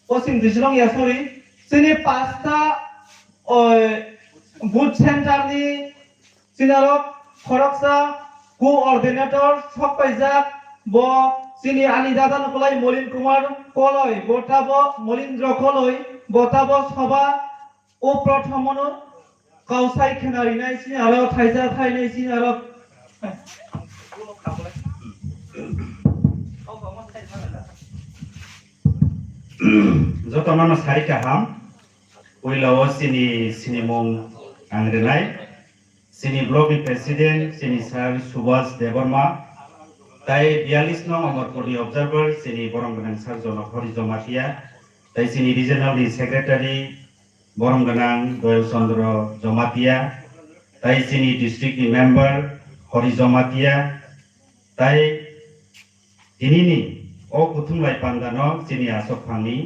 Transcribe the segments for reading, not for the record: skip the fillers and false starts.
Osim disilong ya sorry. Sini pasta boot center ni sinarok khoroksa coordinator sok paijak bo sini ani dada nukulai Molin Kumar koloi botabo Molindra koloi botabo soba o prothomono kausai khenari nai sini aro thaija thai nai sini aro Jotono sari kaham uilawo sini mong angrenai sini block president sini sar Subhas Devarma tai 42 nong Amarpuri observer sini Borongganang Sarjono Horijo Matia tai sini regional secretary Borongganang Doyal Sondro Jomatia tai sini district member Horijo Matia tai ini o kutumlai pandano sini asok phangni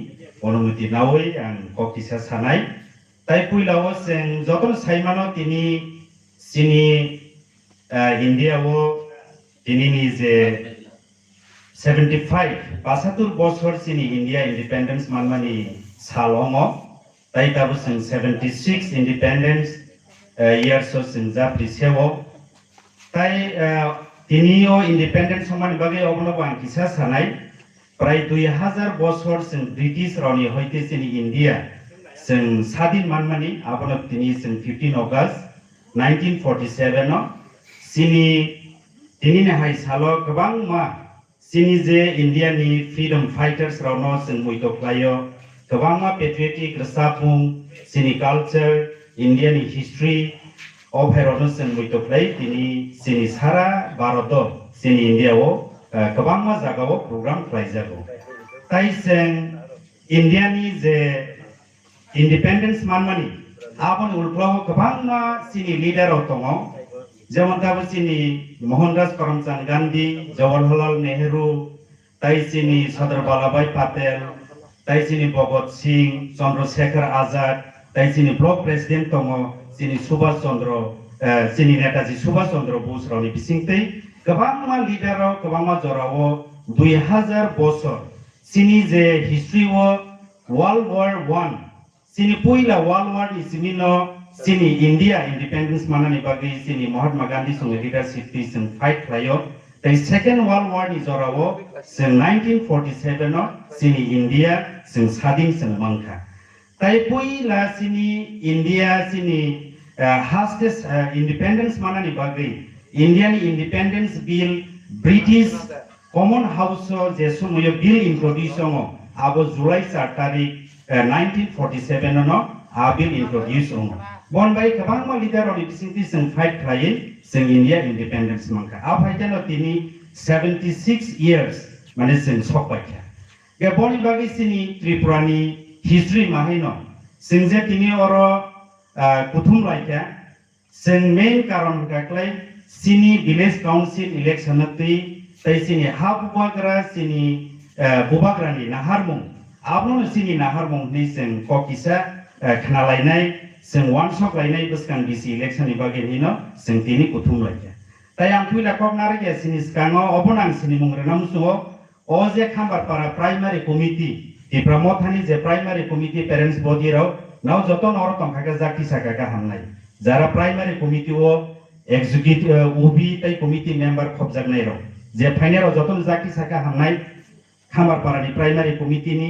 অনুমতি নাওই আং ককিসা সানাই তাই পুইলাও Seng যতন সাইমানো তিনি সিনি ইন্ডিয়াও তিনি নিজে 75 72 বছর সিনি India independence মানমানি সালং তাই তাবো Seng 76 independence years Seng জাপ্রি সেও তাই তিনিও ইন্ডিপেন্ডেন্স সমান বাগে অবনব আং কিসা সানাই প্রায় 2000 বছর जों ব্রিটিশ রানি হইতে जों ইন্ডিয়া जों স্বাধীন মানমানি আবনক তিনি जों 15 আগস্ট 1947 তিনি হাই সালো गोबां मा सिनि जे इन्डियानि फ्रीडम फाइटार्स रावनो जों मुइतोख्लायो गोबां मा पेट्रियटिक रसाफुं सिनि कालचार इन्डियानि हिस्ट्री अफेरनो जों मुइतोख्लाय तिनि सिनि सारा भारत सिनि इन्डियाओ गोबां मा जागाओ प्रग्राम खालायजागौ ताइ जों इन्डियानि जे इन्डिपेन्डेन्स मानमानि आबन उल्फाव गोबां मा सिनि लिडार दङ जेमन दाबो सिनि मोहनदास करमचंद गांधी जवाहरलाल नेहरू ताइ सिनि सरदार वल्लभभाई पटेल ताइ सिनि भगत सिंह चंद्रशेखर आजाद ताइ सिनि ब्लक प्रेसिडेंट दङ सिनि सुभाष चंद्र सिनि नेताजी सुभाष चंद्र बोस रावनि बिसिंतै गोबां मा लिडाराव गोबां मा जराव 2000 बছर सिनि जे हिस्ट्री वर्ल्ड वार 1 सिनि पहिला वर्ल्ड वार नि सिनिनो सिनि इंडिया इंडिपेंडेंस मानानि बागै सिनि महात्मा गांधी संग लीडरशिप नि जों फाइट खालायो ताइ सेकेंड वर्ल्ड वार नि जराव जों 1947 नो सिनि इंडिया जों स्वाधीन जों मांखा ताइ पहिला सिनि इंडिया सिनि हास्टेस इंडिपेंडेंस मानानि बागै Indian independence bill British common house जे समय बिल इंट्रोड्यूस आबो जुलाई 4 तारिख 1947 नो आ बिल इंट्रोड्यूस बन बाय गोबां मा लिडार नि बिसिंति जों फाइट खालायो जों इंडिया इंडिपेंडेंस मांखा आ फाइटानो तिनि 76 इयर्स माने जों सकबायखा बे बनि बागै सिनि त्रिपुरानि हिस्ट्री माहैनो जों जे तिनि अरो कुथुम लायखा जों मेन कारण गाखलाय सिनि विलेज काउंसिल इलेक्शन ती तै सिनि हाबुबाग्रा सिनि बुबाग्रानि नाहारमुं आबनो सिनि नाहारमुं नि जों ककिसा खनालायनाय जों वानसक लायनाय बस्कां बिसि इलेक्शन नि बागे हिनो जों तिनि कुथुम लायखा ताइ आं फुइला ककनार के सिनि स्काङो अबनां सिनि मुंग्रेना मुसुङो अ जे खामबारपारा प्राइमारी कमिटि टिप्रा मथानि जे प्राइमारी कमिटि पेरेंट्स बडी राव नाव जतो नर तंखागा जाति सागागा हामनाय जारा प्राइमारी कमिटि ओ एग्जीक्यूटिव ओबी ताइ कमिटि मेंबर खबजागनाय राव जे फाइनाल जतन जाति सागा हामनाय खामबारपारानि प्राइमारी कमिटि नि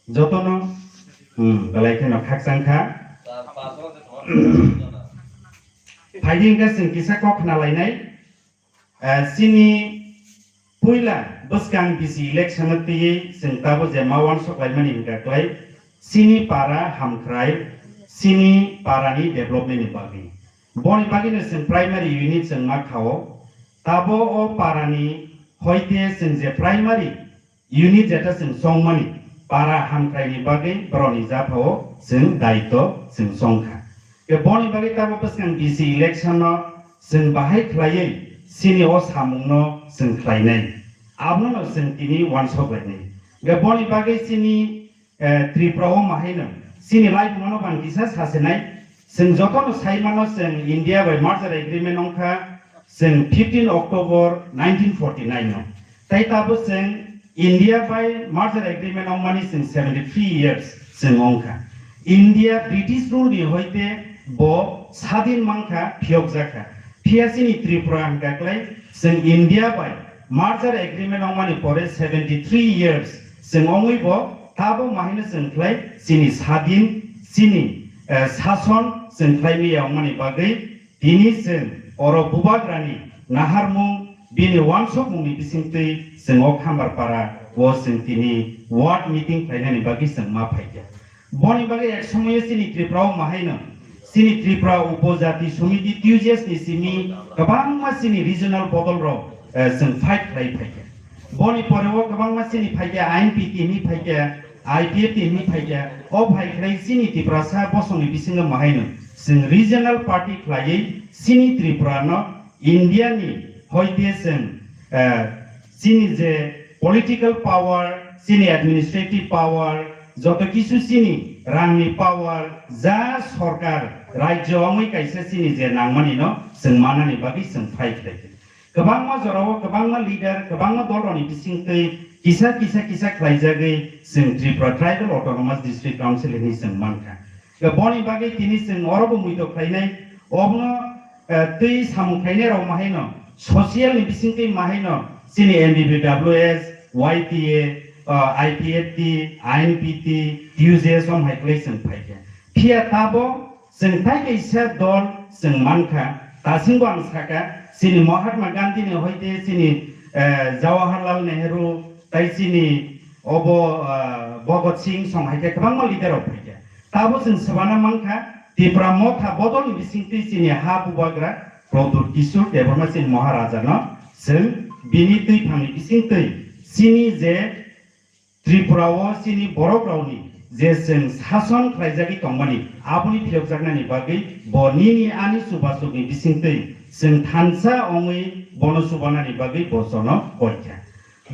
जतन बलायखेन खाकसांखा फाइदिं का जों किसा कखना लायनाय सिनि पहिला बस्कां बिसि इलेक्शन तियै जों ताबो जे मावान सकायमानि गाखलाय सिनि पारा हामख्राय सिनि पारानि डेभलपमेन्टनि बागै बनि बागैनो जों प्राइमारी यूनिट जों मा खाओ ताबो ओ पारानि हयते जों जे प्राइमारी यूनिट जेटा जों चंगमारि पारा हामख्रायनि बागै बरनि जाफाओ जों दायित्व जों संखा बे बनि बागै ताबो बस्कां बिसि इलेक्शन जों बाहाय खलायै सिनि ओ सामुंनो जों खलायनाय आबनो जों तिनि वान सकायनाय बे बनि बागै सिनि त्रिपुराओ माहैनो सिनि लाइफ मनो बांकिसा सासेनाय जों जतन साइमानो जों इंडिया बाय मार्जार एग्रीमेंट अंखा जों 15 अक्टोबर 1949 नो ताइ ताबो जों India by merger agreement of money since 73 years sengongka. India British rule ni hoite bo sadin mangka phiok jaka. Phiasini Tripura hangkaklai seng India by merger agreement of money pore 73 years sengongui bo tabo mahina sengklai sini sadin sini sason sengklai mi yang money bagai dini seng oro bubagrani naharmung bini wansok mungni bisingtei sengok hambar para wo seng tini ward meeting plainani bagi seng ma phaija boni bagi ek samoy sini Tripura mahaina sini Tripura upojati samiti tujes ni sini kabang ma sini regional bodol ro seng fight play phaija boni pore wo kabang ma sini phaija Ampi ni phaija IPF ni phaija o phai khlai sini Tripura sa bosoni bisinga mahaina seng regional party khlai sini Tripura no India ni hoite seng sini je political power sini administrative power joto kisu sini rangni power ja sarkar rajyo amoi kaisa sini je nangmani no seng manani bagi seng fight lai kabangma jorao kabangma leader kabangma dolroni bisingtei kisa khlaijagai seng Tripura tribal autonomous district council ni seng manka boni bagi tini seng orobo muito khlainai obno tei samung khaine ro mahaino social ni bisingtei mahaino sini MBBWS YTA IPFT INPT TUJS om haiklai seng phaike phia tabo seng thai kaisa dol seng manka tasingbo ang saka sini Mahatma Gandhi ni hoite sini Jawaharlal Nehru tai sini obo Bhagat Singh song haike kabangma leader of phaike tabo seng sabana manka Tipra Motha bodol ni bisingtei sini ha bubagra Produk Kisur Deborma sini Maharaja no seng bini tui phangni bisingtei sini je Tripura wo sini borok rauni je seng sason khlaijagi tongmani abuni phiokjaknani bagai bonini ani subasukni bisingtei seng thansa ongui bono subanani bagai bosono koikha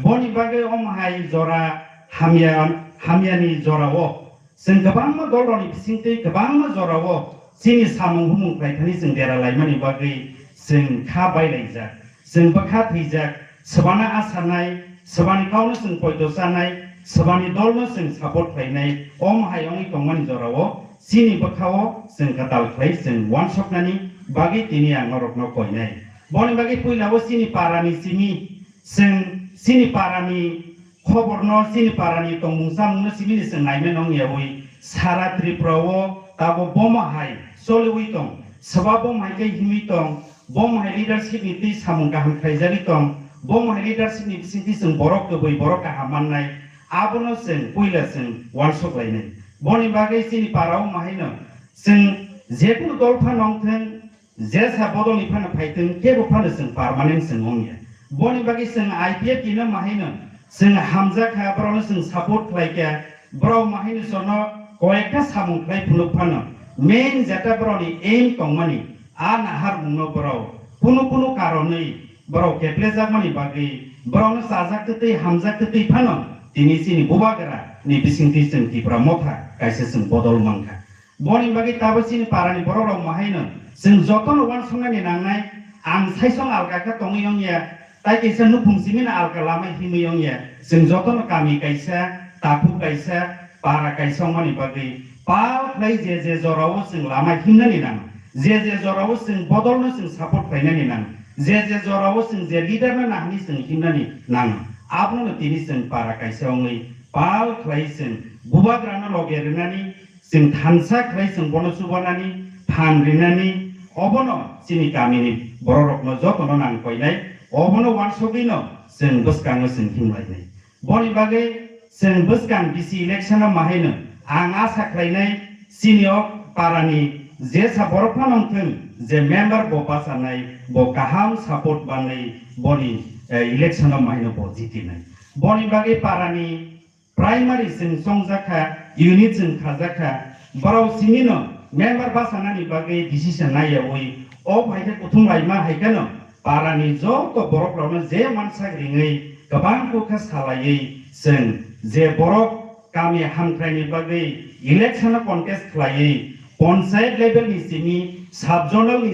boni bagai omhai jora hamyani jora wo seng kabangma dolroni bisingtei kabangma jora wo sini samung humung khlaithani seng dera laimani bagai seng kha bailaijak seng bakha thijak sabana asanai sabani kauna seng poito sanai sabani dolno seng support khlainai omhai ongi tongmani jorao sini bakhao seng katal khlai seng one shot nani bagi tini angorokno koinai boni bagi puilao sini parani sini seng sini parani khoborno sini parani tongmungsamungno sini seng naimen ong yawi sara Tripura wo tabo boma hai solui tong sababom hai kai himi tong bom hai leadership ni ti samung kaham khaijari tong bom hai leadership ni bisingti seng borok ke boi borok kahaman nai abono seng puila seng one shot lainai boni bagai sini parao mahaino seng jekunu dolpha nongthen jesa bodol ni phana phaiteng kebo phana seng permanent seng ongya boni bagai seng IPF kina mahaino seng hamza kha brono seng support khlaika bro mahaino sono koekta samung khlai phunuk phana main jata broni aim tongmani ana har mungno bro punu karonei bro keplejak mani bagai brono sajak tei hamjak tei phana tini sini bubagra ni bisingti seng Tipra Motha kaisa seng bodol mangka boni bagai tabo sini parani borok mahaino seng jotono wan songani nangnai ang saisong algaka tongiyong ya tai kaisa nupung simina alga lamai himiyong ya seng jotono kami kaisa tapu kaisa para kaisa mani bagai pal khlai je jorao seng lamai himnani nang je jorao seng bodolno seng support khlainani nang je jorao seng je leader na nahni seng himnani nang abno tini seng para kaisa ongui pal khlai seng bubagrana logerenani seng thansa khlai seng bono subanani phan rinani obono sini kamini bororokno jotono nang koinai obono wansogino seng Bwskang seng himlainai boni bagai seng Bwskang bisi election mahaino ang asa khlainai sini parani jesa borokna nongtheng je member bo pasanai bo kaham support banai boni election mahaino bo jitinai boni bagai parani primary seng songjaka unit seng khajaka borok sinino member pasanani bagai decision nayawoi o bhaide kuthum laima haikano parani joto borok rokno je mansak ringai kabang kukha salai seng je borok kami hamkraini bagai election contest khlai panchayat level ni sini sub zonal ni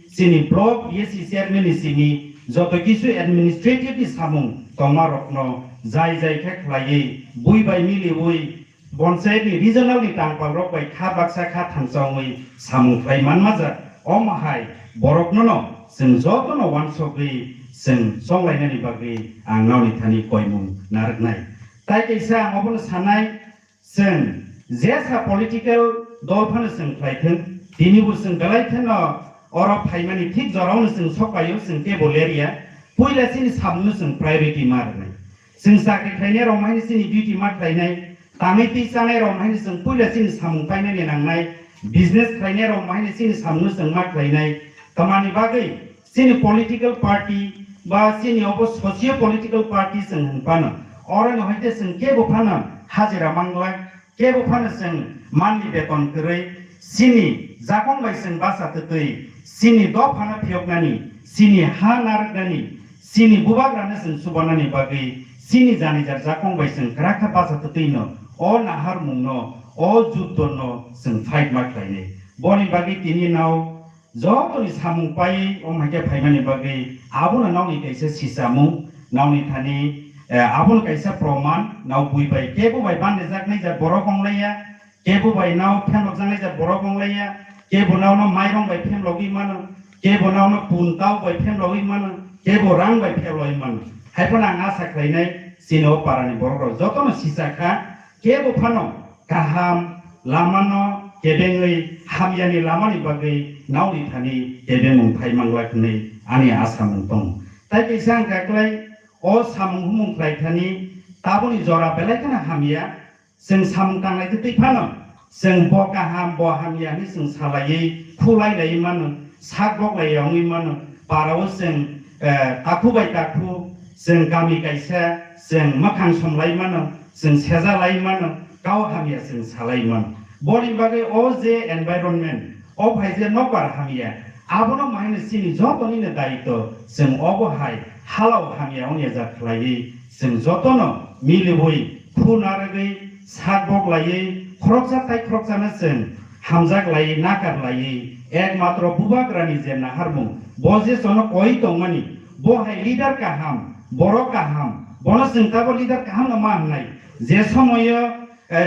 sini block EC chairman ni sini joto kisu administrative ni samung tongma rokno जाय जाय के खलायै Bui bye मिलि बुइ बनसाइनि रिजनलनि टांपाल रक bye खा बाक्सा खा थांसावै सामुफ्राय मानमाजा अमहाय बरकनो न जों जतनो वानसगै जों संलायनायनि बागै आं नावनि थानि कयमुं नारगनाय ताइ कैसा आं अबनो सानाय जों जेसा पलिटिकल दल फानो जों फ्लायथों दिनिबो जों बेलायथोन अरब फाइमानि थिक जरावनो जों सकायो जों टेबल एरिया पयलासिनि सामनो जों प्रायोरिटी मारनाय जों साख्रि खायनाय रमायनि सिनि डिउटी मारनाय ताङै तिसानाय रमायनि जों पयलासिनि सामु फायनाय नांनाय बिजनेस खायनाय रमायनि सिनि सामनो जों मारनाय कमानि बागै सिनि पलिटिकल पार्टी बा सिनि अबो सोशियो पलिटिकल पार्टी जों हनपानो अरन हयते जों केबो फानो हाजिरा मांगला केबो फानो जों माननि बेतन करै सिनि जाखं बाय जों बासातै सिनि द फानो फियकनानि सिनि हा नारगनानि सिनि बुबाग्रानो जों सुबानानि बागै सिनि जानिजार जाखं बाय जों ग्राखा बासातैनो अ नाहार मुंनो अ जुद्धनो जों फाइट मारलायने बनि बागै तिनि नाव जतनि सामु पाय अमहायके फाइमानि बागै आबुना नावनि कैसे सिसामु नावनि थानि आबुन कैसा प्रमाण नाव बुइबाय केबो बाय बानने जागनाय जा बर' गंलाया केबो बाय नाव फेमलक जानाय जा बर' गंलाया केबो नाव माइरं बाय फेमलगि मानो केबो नाव पुनताव बाय फेमलगि मानो केबो रां बाय फेमलगि मानो हायफोना आं आसा खालायनाय सिनो पारानि बर'राव जतनो सिसाखा केबो फानो गाहाम लामानो केबेङै हामियानि लामानि बागै नावनि थानि केबेङै फाइमांलाखनै आंनि आसा दं ताइ कैसा आं गाख्लाय अ सामुं हुमुंख्लाय थानि ताबुनि जरा बेलायखना हामिया जों सामुं तांलायखो तैफानो जों ब गाहाम ब हामियानि जों सालायै खुलायलायै मानो साक बगलायावै मानो पाराव जों ताखु बाय ताखु जों गामि गायसा जों मोखां समलाय मानो जों सेजालाय मानो गाव हामिया जों सालाय मानो बनि बागै अ जे एनवायरनमेन्ट अ भाइजे नबार हामिया आबनो माइनो सिनि जतनिनो दायित्व जों अबहाय हालाव हामिया उनिया जाख्लायै जों जतनो मिलिबय खुनारगै साक बगलायै खरकजा ताइ खरकजानो जों हामजाग लायै नाकार लायै एकमात्र बुबाग्रानि जे नाहारमुं बजे सनो कय दंमानि बहाय लिडार काहाम बर' काहाम बनो जों ताबो लिडार काहाम नमा होननाय जे समय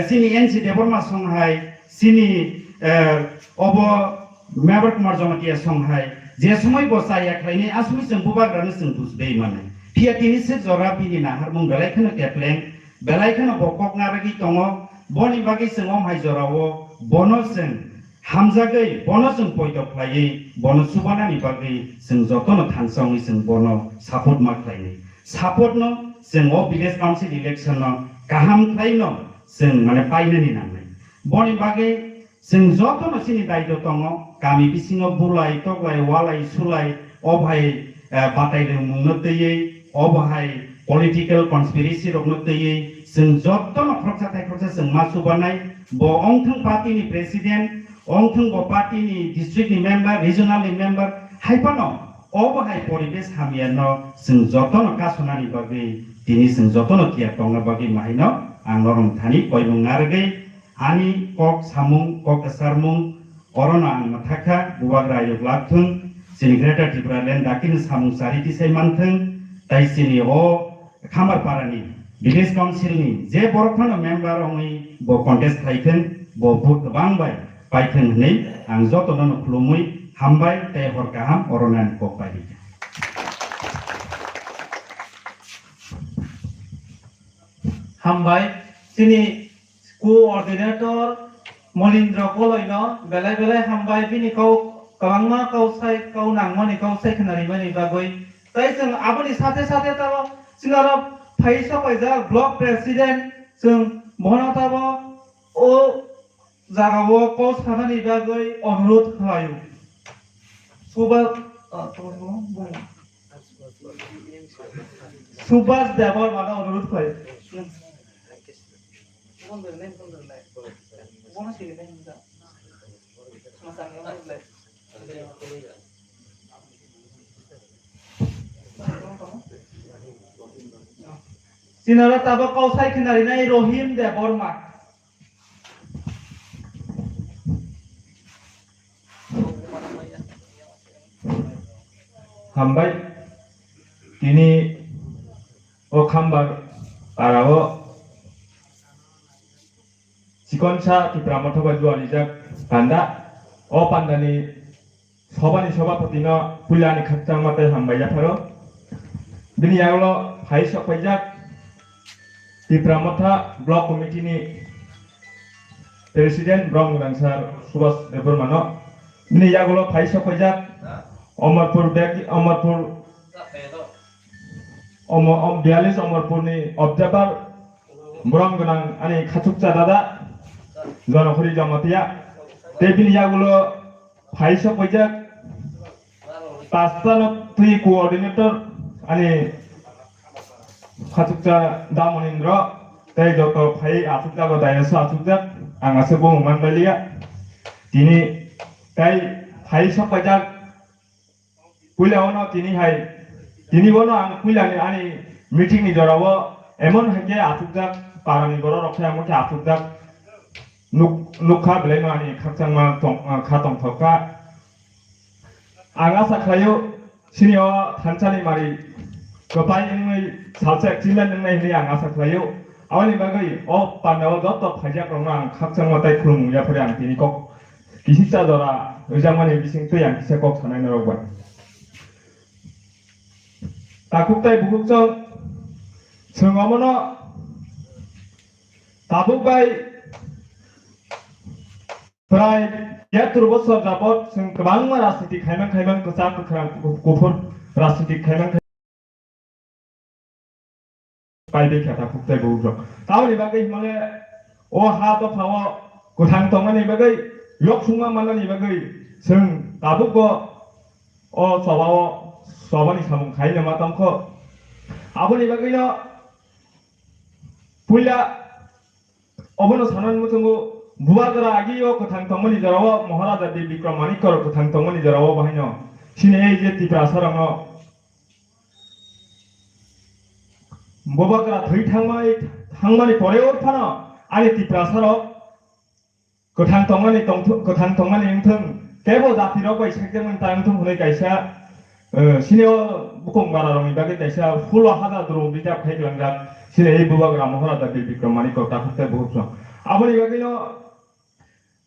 सिनि एनसि देबरमा संहाय सिनि अब मेबर कुमार जमातिया संहाय जे समय बसाया खायनि आसुनि जों बुबाग्रानो जों बुजबे माने फियातिनि से जरा बिनि नाहारमुं बेलायखनो केप्लें बेलायखनो बकक नारगि दङ बनि बागै जों अमहाय जरावो बनो जों हामजागै बनो जों पयदख्लायै बनो सुबानानि बागै जों जतनो थानसावै जों बनो सापर्ट माख्लायनै सापर्टनो जों अ विलेज काउन्सिल इलेक्शन गाहाम खायनो जों माने पाइनानि नांनाय बनि बागै जों जतनो सिनि दायित्व दङ गामि बिसिङाव बुलाय तगलाय वालाय सुलाय अबहाय बातायनो मुंनो तैयै अबहाय पलिटिकल कन्सपिरेसि रखनो तैयै जों जतनो खरकसा ताइ खरकसा जों मासुबानाय ब अंथों पार्टीनि प्रेसिडेन्ट अंथों ब पार्टीनि डिस्ट्रिक्टनि मेम्बार रिजनालनि मेम्बार हायफानो अबहाय परिबेश हामियानो जों जतनो कासनानि बागै दिनै जों जतनो किया दंना बागै माहिनो आं नरम थानि कयमुं नारगै आनि कक सामुं कक सारमुं अरना आं माथाखा बुवाग्रा योग्लाथों सिनि ग्रेटार त्रिपुरा लेन्ड दाकिनो सामुं सारिति सायमानथों ताइ सिनि अ खामारपारानि विलेज काउन्सिलनि जे बर'फानो मेम्बार अङै ब कन्टेस्ट खायथों ब भोट गोबां बाय पाइथों होननै आं जतनो खुलुमै हामबाय ताइ हर गाहाम अरनानि कक बायदि हामबाय सिनि कोअर्डिनेटर मलिन्द्र कलयनो बेलाय बेलाय हामबाय बिनि कौ कबांमा कौसाय कौ नांमनि कौसाय खनारिमनि बागै ताइ जों आबनि साथे साथे ताबो सिंगार फाइसा पाइजा ब्लक प्रेसिडेन्ट जों महनाताबो ओ जागावो पोस्ट खानानि बागै अनुरोध खालायो सुभाष देवर माने अनुरोध खालायो सिनारा ताबो कौसाय खनारिनाय रहिम देवरमा हामबाय दिनै अ खाम्बार Arao Sikonsa Tipra Motha baju alijak Kanda O Pandani Sobani Sobapatino Pulani Khaktang Mate Hambaya Pharo Bini Yaglo Hai Sokpajak Tipra Motha Block Committee ni Presiden Brong Rangsar Subas Debormano Bini Yaglo Hai Sokpajak Omarpur Bek Omarpur Dialis Omarpur ni Observer Brong Ganang Ani Khatukcha Dada Jonokuri Jamatia Tebini Yaglo Hai Sokpajak Pastano Three Coordinator Ani Khatukcha Damonindro Tei Joko Hai Atukcha Go Dayasa Atukcha Angasebo Mandalia Tini Tei Hai Sokpajak Kuila ono tini hai tini bono ang kuila ni ani meeting ni jorawo emon hage atukjak parani goro rokha amoke atukjak nukha beleno ani khakchangma khatong thoka anga sakhayo sinio thanchani mari gopai ngai salsa jilan ngai ni anga sakhayo awani bagai o pandawo dotto phajak rong khakchangma tai khulum ya phore ang tini kok kisitsa jora 의장만의 미싱 또양 기세 꼭 전해내라고 봐. 다국대 부국정 성어머너 다북바이 프라이 예트로버서 잡엇 성 그방만 라스티 갈망 그 싹 그랑 고폰 라스티 갈망 바이베 다국대 부국정 다음 이바게 힘을 오 하도 파워 고상 동안 이바게 욕숭만 만난 이바게 성 다북거 서바니 사문 가이는 마땅커 아버니 바기나 불야 어머너 사는 무슨 거 무아그라 아기요 그 당통문이 저러워 모하라다 비비크럼 마니커 그 당통문이 저러워 바히뇨 신의 이제 티프라 사랑어 뭐바그라 더 탕만이 버려올 파나 아니 티프라 사러 그 당통문이 응통 개보다 비로고 이 책정은 당통 보내니까 이샤 시니어 무공 말하러 이바게 대샤 훌와 하다 들어 비자 회장자 신의 이 부박을 아무 하나다 빌비크럼 마니커 다 그때 보고서 아버니 바기노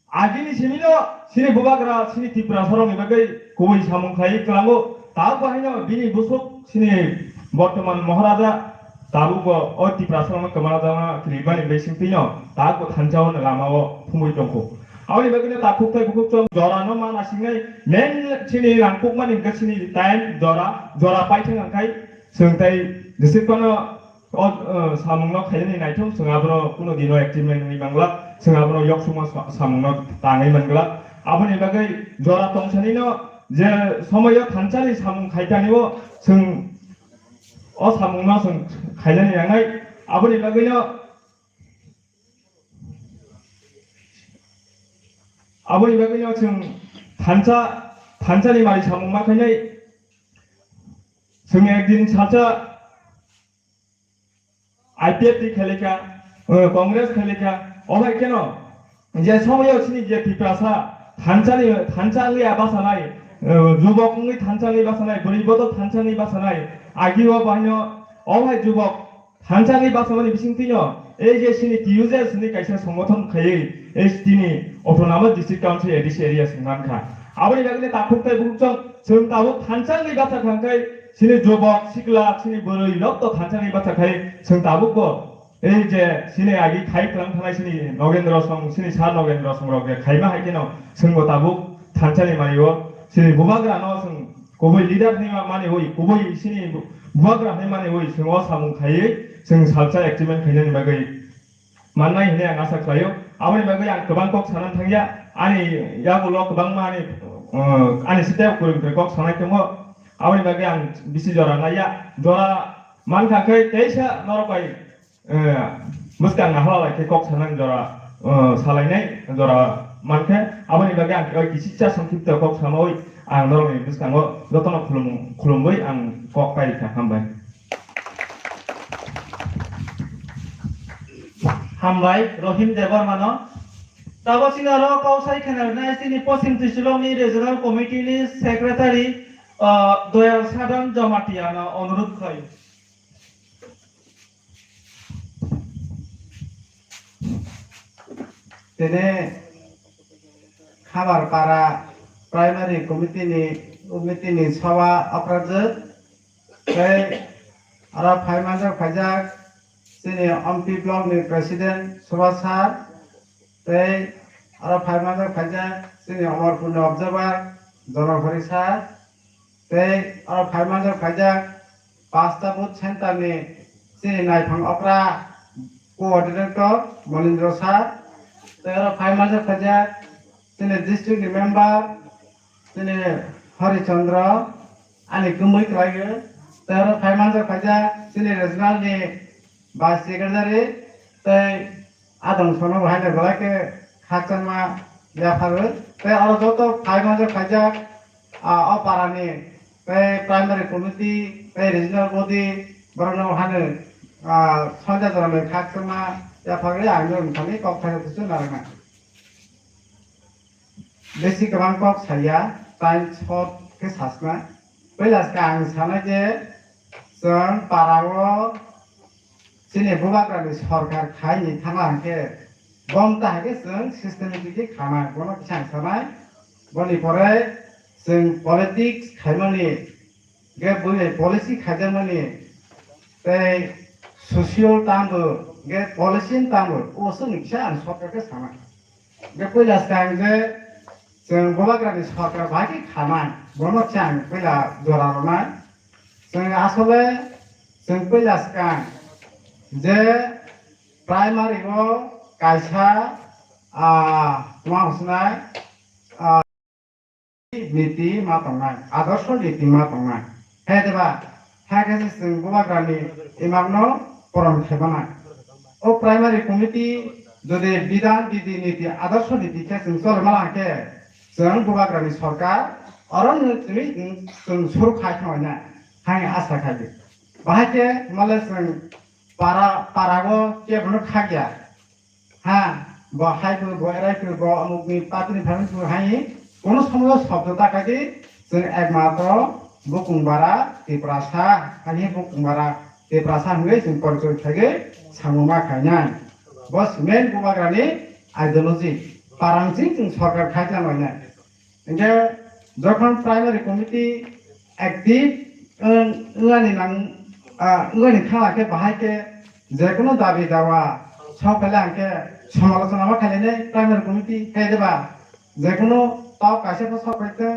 아기니 시미노 신의 부박이라 신의 티프라 사람 이바게 고의 사문카이 그라고 다고 하냐 미니 무속 신의 버트만 모하라다 다루고 티프라 사람은 그만하다가 일반인 배신피뇨 다고 단자원 라마워 품을 정고 아버니 바기노 다 국대 부국정 저라노 만하시네 맨 신의 랑국만 인가 신의 타임 저라 파이팅 한카이 성타이 느스거너 사문너 가연이 나이통 성아브로 꾸노 디노 액티브맨이 망글라 성아브로 역수마 사문너 땅이 망글라 아버니 바게 저라 동천이노 제 서머여 단짜리 사문 가이다니고 성 사문너 성 가연이 양아이 아버니 바게요 아버니 바게요 성 단짜리 말이 사문마 그냥 성액din 사자 IPF खेलेगा कांग्रेस खेलेगा और है क्या no जे समय अच्छी जे पिपरासा थांचाली आबासानाई जुबकंगी थांचाली बासानाई बरिबोद थांचाली बासानाई आगिवा बाहिनो और है जुबक थांचाली बासानाई बिसिंतिनो ए जे सिनि टियुजे सिनि काइसा संगठन खायै एसटिनि अटोनोमस डिस्ट्रिक्ट काउन्सिल एडिस एरिया सिंगानखा आबनि बागले ताखुकताय बुकजों जों दाबो थांचाली बासा खांखाय 신의 조박, 시글라, 신의 버릇, 럽도 단창이 바짝하이 성다북고 이제 신의 아기 가입랑 하나 신의 너겐드러성 신의 사 너겐드러성으로 가입만 할게노 성고 다북 단창이 많이고 신의 무박을 안 넣어성 고보이 리더님만 많이 오이 고보이 신의 무박을 안 많이 오이 성어 사문 가입 성 살자 액지면 그냥 막의 만나이 그냥 아사 가요 아무리 막의 양 그방 꼭 사는 탕이야 아니 야구로 그방만 아니 스테어 그걸 꼭 사는 경우 아버님 바게 양 미시 저라나야 저라 만카케 대샤 너로까이 Bwskang 하라라 꼭 사는 저라 살아있네 저라 만케 아버님 바게 양 여기 진짜 성립도 꼭 사모이 안 너로 Bwskang 너토나 굴rum보이 안 꼭까이 한바이 Hambai Rohim Devarmano Tabasingaro Kausai Khanarna Sini Posim Tishuloni Regional Committee Secretary Dayal সাধারণ জমাতিয়ানা অনুরোধ করি তিনি খামারপাড়া প্রাইমারি কমিটিनि सभा अप्राजक आरो फाइमाजक फाइजाक जोंनि एमपि ब्लकनि प्रेसिडेन्ट सुभाष सार आरो फाइमाजक फाइजाक जोंनि अमरपुरनि अबजार्भार जनहरि सार आरो फाइमाजक फाइजाक पाँचटा बुथ सेन्टारनि जोंनि नायफां अप्रा कोअर्डिनेटर मलिन्द्र सार आरो फाइमाजक फाइजाक जोंनि डिस्ट्रिक्टनि मेम्बार जोंनि हरिचन्द्र आंनि गोमै खालायो आरो फाइमाजक फाइजाक जोंनि रिजनालनि भाइस सेक्रेटारि आदम सनो भाइनो गलायके खाकचामा याफारो आरो जत फाइमाजक फाइजाक अपारानि प्राइमारि कमिटि रिजनाल बडि बरनो हानो सन्जा जरानो खाकचामा याफारो आंनो ओंखामनि कक्टायखौसो नारना बेसि गोबां कक साया टाइम शॉट के सासना Bwskang साना जे जों पाराओ जोंनि बुबाग्रानि सरकार खायनि थांलांके बम ताहाके जों सिस्टेमेटिकली खाना बनो किसान सानाय बनि परे जों पलिटिक्स खायमानि गे बुय पॉलिसी खायजामानि सोशियल तांबो गे पॉलिसी तांबो ओसो निक्षा सरकार के साना गे Bwskang जे जों बुबाग्रानि सरकार बाकी खाना बनो चां पहिला जरारनाय जों आसले जों Bwskang जे प्राइमारि को कायसा माउसनाय नीति मा तंनाय आदर्श नीति मा तंनाय हेदेबा हागे जों बुबाग्रानि इमामनो परम खेबानाय ओ प्राइमारि कमिटि जदि विधान विधि नीति आदर्श नीति के जों चलमालाके जों बुबाग्रानि सरकार अरन जों सुरु खायखांनाय हाय आसा खायो बाहायके माले जों पारागो केबनो खागिया हा बाहायबो बयरायबो ब अमुकनि पार्टीनि फाइनेन्सबो हाय कोनो समय शब्द ताकादि जों एकमात्र बुकुंबारा तिप्रासा हानि बुकुंबारा तिप्रासा होय जों परिचय थागे सामुमा खायनाय बस मेन बुबाग्रानि आइडियोलॉजी पारांजि जों सरकार खायजानाय इनके जखन प्राइमारि कमिटि एक्टिव उगानि खालाके बाहायके जेकुनो दाबि दावा सबले आंके समालोचना मा खालायने प्राइमारि कमिटि हेदेबा जेकुनो ताव कासेफा सफायथों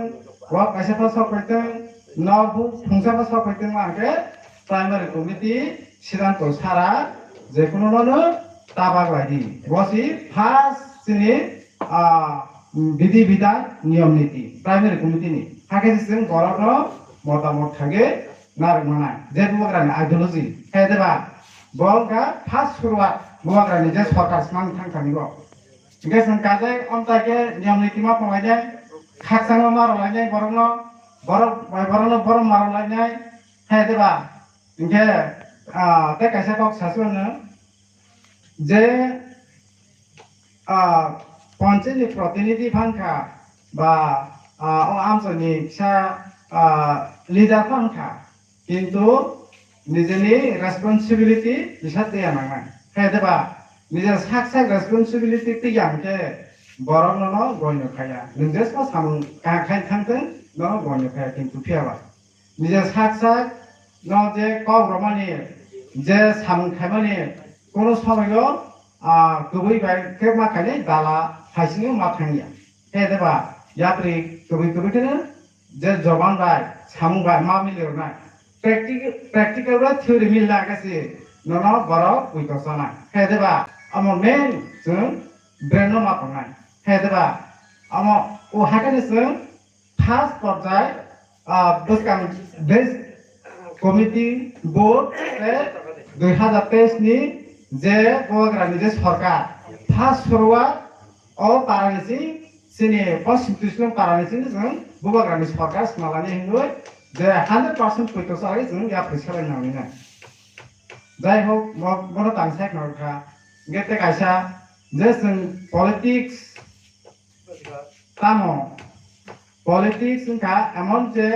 वा कासेफा सफायथों नबु फुंसाफा सफायथों आंके प्राइमारि कमिटि सिद्धांत सारा जेकुनो ननो ताबागलायदि बसि फार्स्ट जोंनि विधि विधान नियम नीति प्राइमारि कमिटिनि हागे जों बरनो मतामत थागे नारमानाय जे बुबाग्रानि आइडियोलॉजी हेदेबा बंगा फार्स्ट शुरुआत बुबाग्रानि जे सरकार सिमां थांखानिगो इनके जों काजे अन्ताके नियम नीति मा फंगायनाय खाकसांगा मारलायनाय बरनो बरम मारलायनाय हेदेबा इनके ते कासे कक सासुनो जे पंचायतनि प्रतिनिधि भांखा बा आमसनि फिसा लिडार भांखा किन्तु निजेनि रेसपन्सिबिलिटी बिसा दैया नाङा हेदेबा निजे साक रेसपन्सिबिलिटी दैयांके बरनो गयनो खाया नोंजे सामु खाय थांथों न गयनो खाया किन्तु फियाबा निजे साक न जे कब्रमानि जे सामु खायमानि कोनो समयो गुबै बायके माखायने दाला हाइसिङै मा थांगिया हेदेबा यात्रि गुबै जे जबान बाय सामु बाय मा मिलिरनाय practical रा theory मिलना गासै ननो बराव उइतसाना हेदेबा अम मेन जों ब्रेन मा तंनाय हेदेबा अम ओ हागेन जों फार्स्ट पर्याय Bwskang बेस कमिटि बोर्ड 2023 नि जे बुबाग्रानि जे सरकार फार्स्ट शुरुआत अ पारानिसि सिनि कन्स्टिट्यूशनल पारानिसि जों बुबाग्रानि सरकार सिमालानि हिंगै जे 100% फैतोसारि जों या फैसालायनानै जाय हो बनो तांसाय नरखा गेते कायसा जे जों पॉलिटिक्स तामो पॉलिटिक्स का एमन जे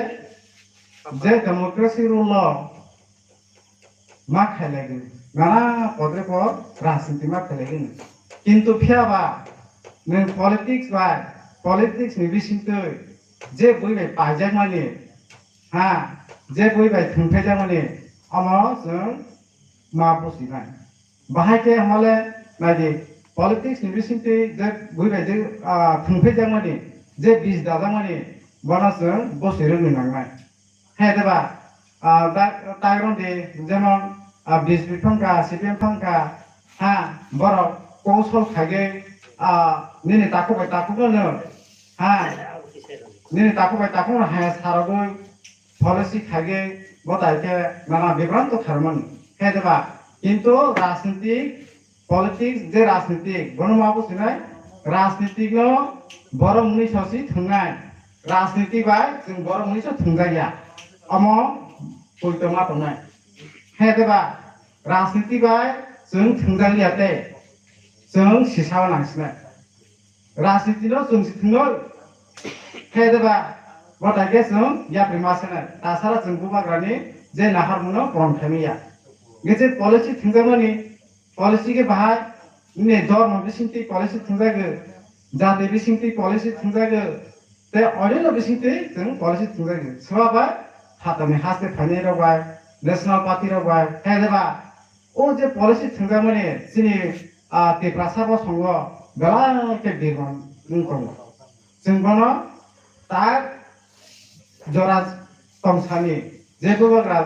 डेमोक्रेसी रूल मा खायलायगोन नाना पदरे पद राजनीति मा खायलायगोन किन्तु फियाबा नों पलिटिक्स नि बिसिंतै जे बयबाय पाइजाक माने हा जे बयबाय थुंफायजाक माने अमो जों मा बुजिबाय बाहायके हमले नायदि पलिटिक्स नि बिसिंतै जे बयबाय जे थुंफायजाक माने जे बिज दाजाक माने बना जों बसे रोंनो नांनाय हे देबा ताइरंदे जेमन बिजबि फांखा सिपिएम फांखा हा बर कौशल खागे निने ताकुनो हा निने ताकुनो हाया सारागो पलिसी खागे बताइके नाना विभ्रांत थारमन हे देबा किंतु राजनीतिक पॉलिटिक्स जे राजनीतिक गणमा बुझिनाय राजनीतिक नो बर मुनि ससि थुंनाय राजनीति बाय जों बर मुनि स थुंगाया अमो उल्टमा तंनाय हे देबा राजनीति बाय जों थुंगालियाते जों सिसाव नांसिनाय राजनीति नो जों सिथुंनो हे देबा बताइके जों या प्रिमासेना तासारा जों बुबाग्रानि जे नाहारमुनो बरनखामिया गेजे पॉलिसी थुंजामानि पॉलिसी के बाहाय ने धर्म बिसिंति पॉलिसी थुंजागो जाति बिसिंति पॉलिसी थुंजागो ते अरिनो बिसिंति जों पॉलिसी थुंजागो सोबाबा हातमे हासते फाइने रबाय नेशनल पार्टी रबाय हे देबा ओ जे पॉलिसी थुंजामानि सिनि तिप्रा साबो संग बेला के बिरमन नंगौ जों बनो ता जरा तंसानि जे बुबाग्रा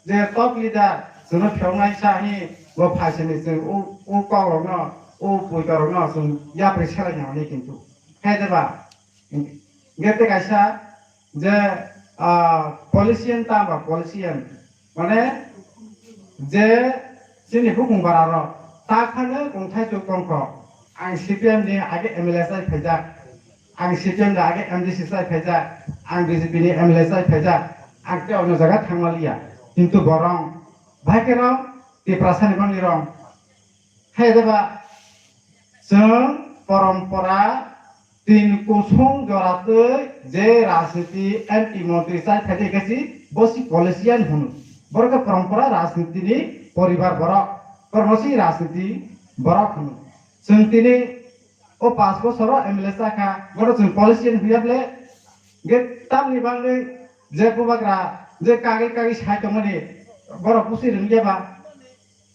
जे टॉप लीडर जोंनो फेवनाय साहि वो फाइसेनि जों ओ पावरनो ओ पुइकारनो जों या प्रेसालायनानै किन्तु हे देबा गेते गायसा जे पॉलिसियन ताबा पॉलिसियन माने जे सिनि बुकुंबारारो ताखानो गंथाय जुगंख आं सीपीएम नि आगे एमएलए साइ फैजा आं सीपीएम नि आगे एमडीसी साइ फैजा आं बीजेपी नि एमएलए साइ फैजा आं ते अन जगह थांमालिया किन्तु बरं भाइकेराव तिप्रासानि बांनि रं हे देबा जों परम्परा तीन कुसुं जरातै जे राजनीति एंटी मंत्री साइ फैदे गेसि बसि पॉलिसियन हुनु बरक परम्परा राजनीति नि परिवार बरक कर्मसी राजनीति बरक हुनु जों तिनि ओ 5 बोसोर एमएलए साखा बर जों पॉलिसियन हुयाब्ले गे तामनि बांगै जे बुबाग्रा जे कागे साइतमनि बर पुसि रंगेबा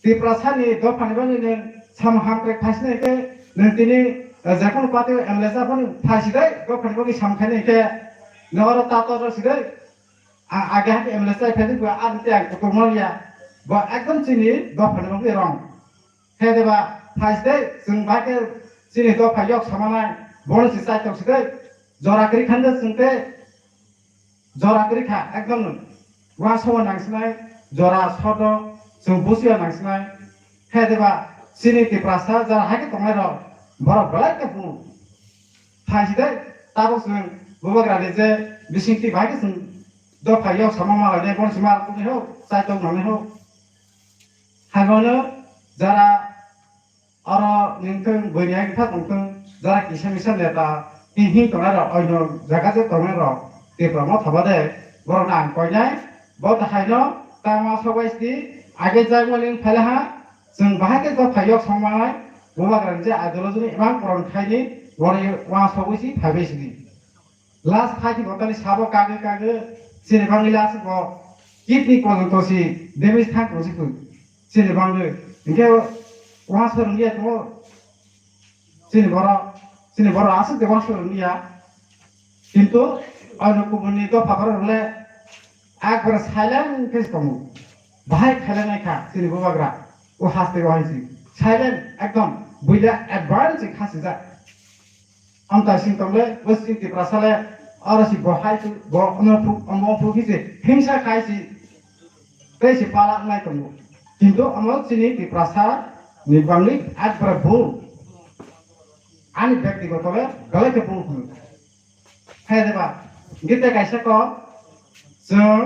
तिप्रासानि दफानि बांगै नों सामहामक्रे फासिनायके नों तिनि जेखुनु पार्टी एमएलए साफोरनि फासिदै दफानि बांगै सामखायनायके नगर तातो रसिदै आगे हाते एमएलए साइ फैदे बा आनते आं कुटुमलिया बा एकदम चिनि दफानि बांगै रं हे देबा फासिदै जों बाके चिनि दफा yok सामानाय बनसि साइतक सिदै जराकरि खान्दो जोंते जराकरि खा एकदम वा सवा नांसिनाय जरा सद जों बुसिया नांसिनाय हे देबा चिनि तिप्रासा जरा हाके तंनाय र बर बलाय के बु फासिदै ताबो जों बुबाग्रानि जे बिसिंति बाके जों दफा yok सामामालाय बनसि मार कुनि हो साइतक नानै हो हागोनो जरा और निंतों बनिया किथा तंतों जरा किसा मिसा नेता हिहि तंनाय र अयनो जागा जे तंनाय र तिप्रा म थाबादे बरना आं कयनाय बहुत हायनो तामा सबायस्ति आगे जागमलिं फायलाहा जों बाहाके दफा yok संमानाय बुबाग्रानि जे आइडियोलॉजी इमान परनखायनि वरि वा सबैसि फायबैसि लास्ट खाति गतानि साबो कागे सिनेबांनि लास्ट ब किडनी पर्यन्तसि डेमेज थांखोसि कु सिनेबांनि इनके वहाँ सोरंगिया तो सिनेबर आसु देवा सोरंगिया किंतु अनुकुमनि तो फाबर हले एकबार साइलेंट केस कमु बाहाय खालायनाय खा सिनेबो बाग्रा ओ हासते वाहिसि साइलेंट एकदम बुइला एडभान्स खासिजा आमता सिंतमले बसिं तिप्रासाले अरसि बहाय ब अमफु किसे हिंसा खाइसि तेसि पाला नाय कमु किंतु अमल सिनि तिप्रासा निबांनि एकबार भुल आंनि व्यक्तिगतले गलैके भुल हुनु हे देबा गिते गायसा क जों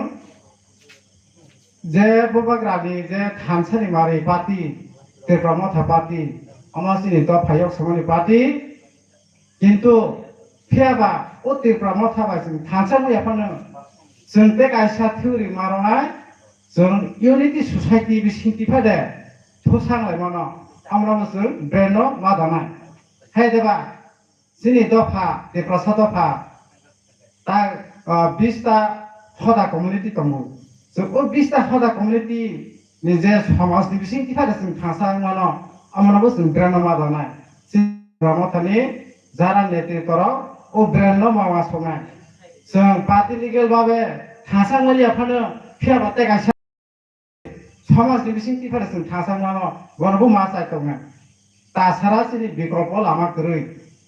जे बुबाग्रानि जे थानसानि मारि पार्टी तिप्रा मथा पार्टी अमासिनि तो फायक समनि पार्टी किंतु फेबा ओ तिप्रा मथा बासिं थानसानि याफानो जों ते गायसा थिउरि मारनाय जों यूनिटी सोसाइटी बिसिंति फादे थुसांलाय मानो आमरा मसुर ब्रेनो मादानाय हे देबा sini dofa Tipra dofa ta 20টা হদা কমিউনিটি দङ so o 20টা হদা কমিউনিটি নিজে সমাজनि बिसिं टिफारेसिं थांसा मानो আমনাबो जों ब्रेन्ड मा दानाय मथानि जारा नेतृत्वराव ओ ब्रेन्ड मावा संनाय जों पार्टी लिगेल भाबे थांसा मरिया फानो फिया बाते गासा समाजनि बिसिं टिफारेसिं थांसा मानो गनबो मा सायतङा तासारा सिनि बिकल्प लामा गरै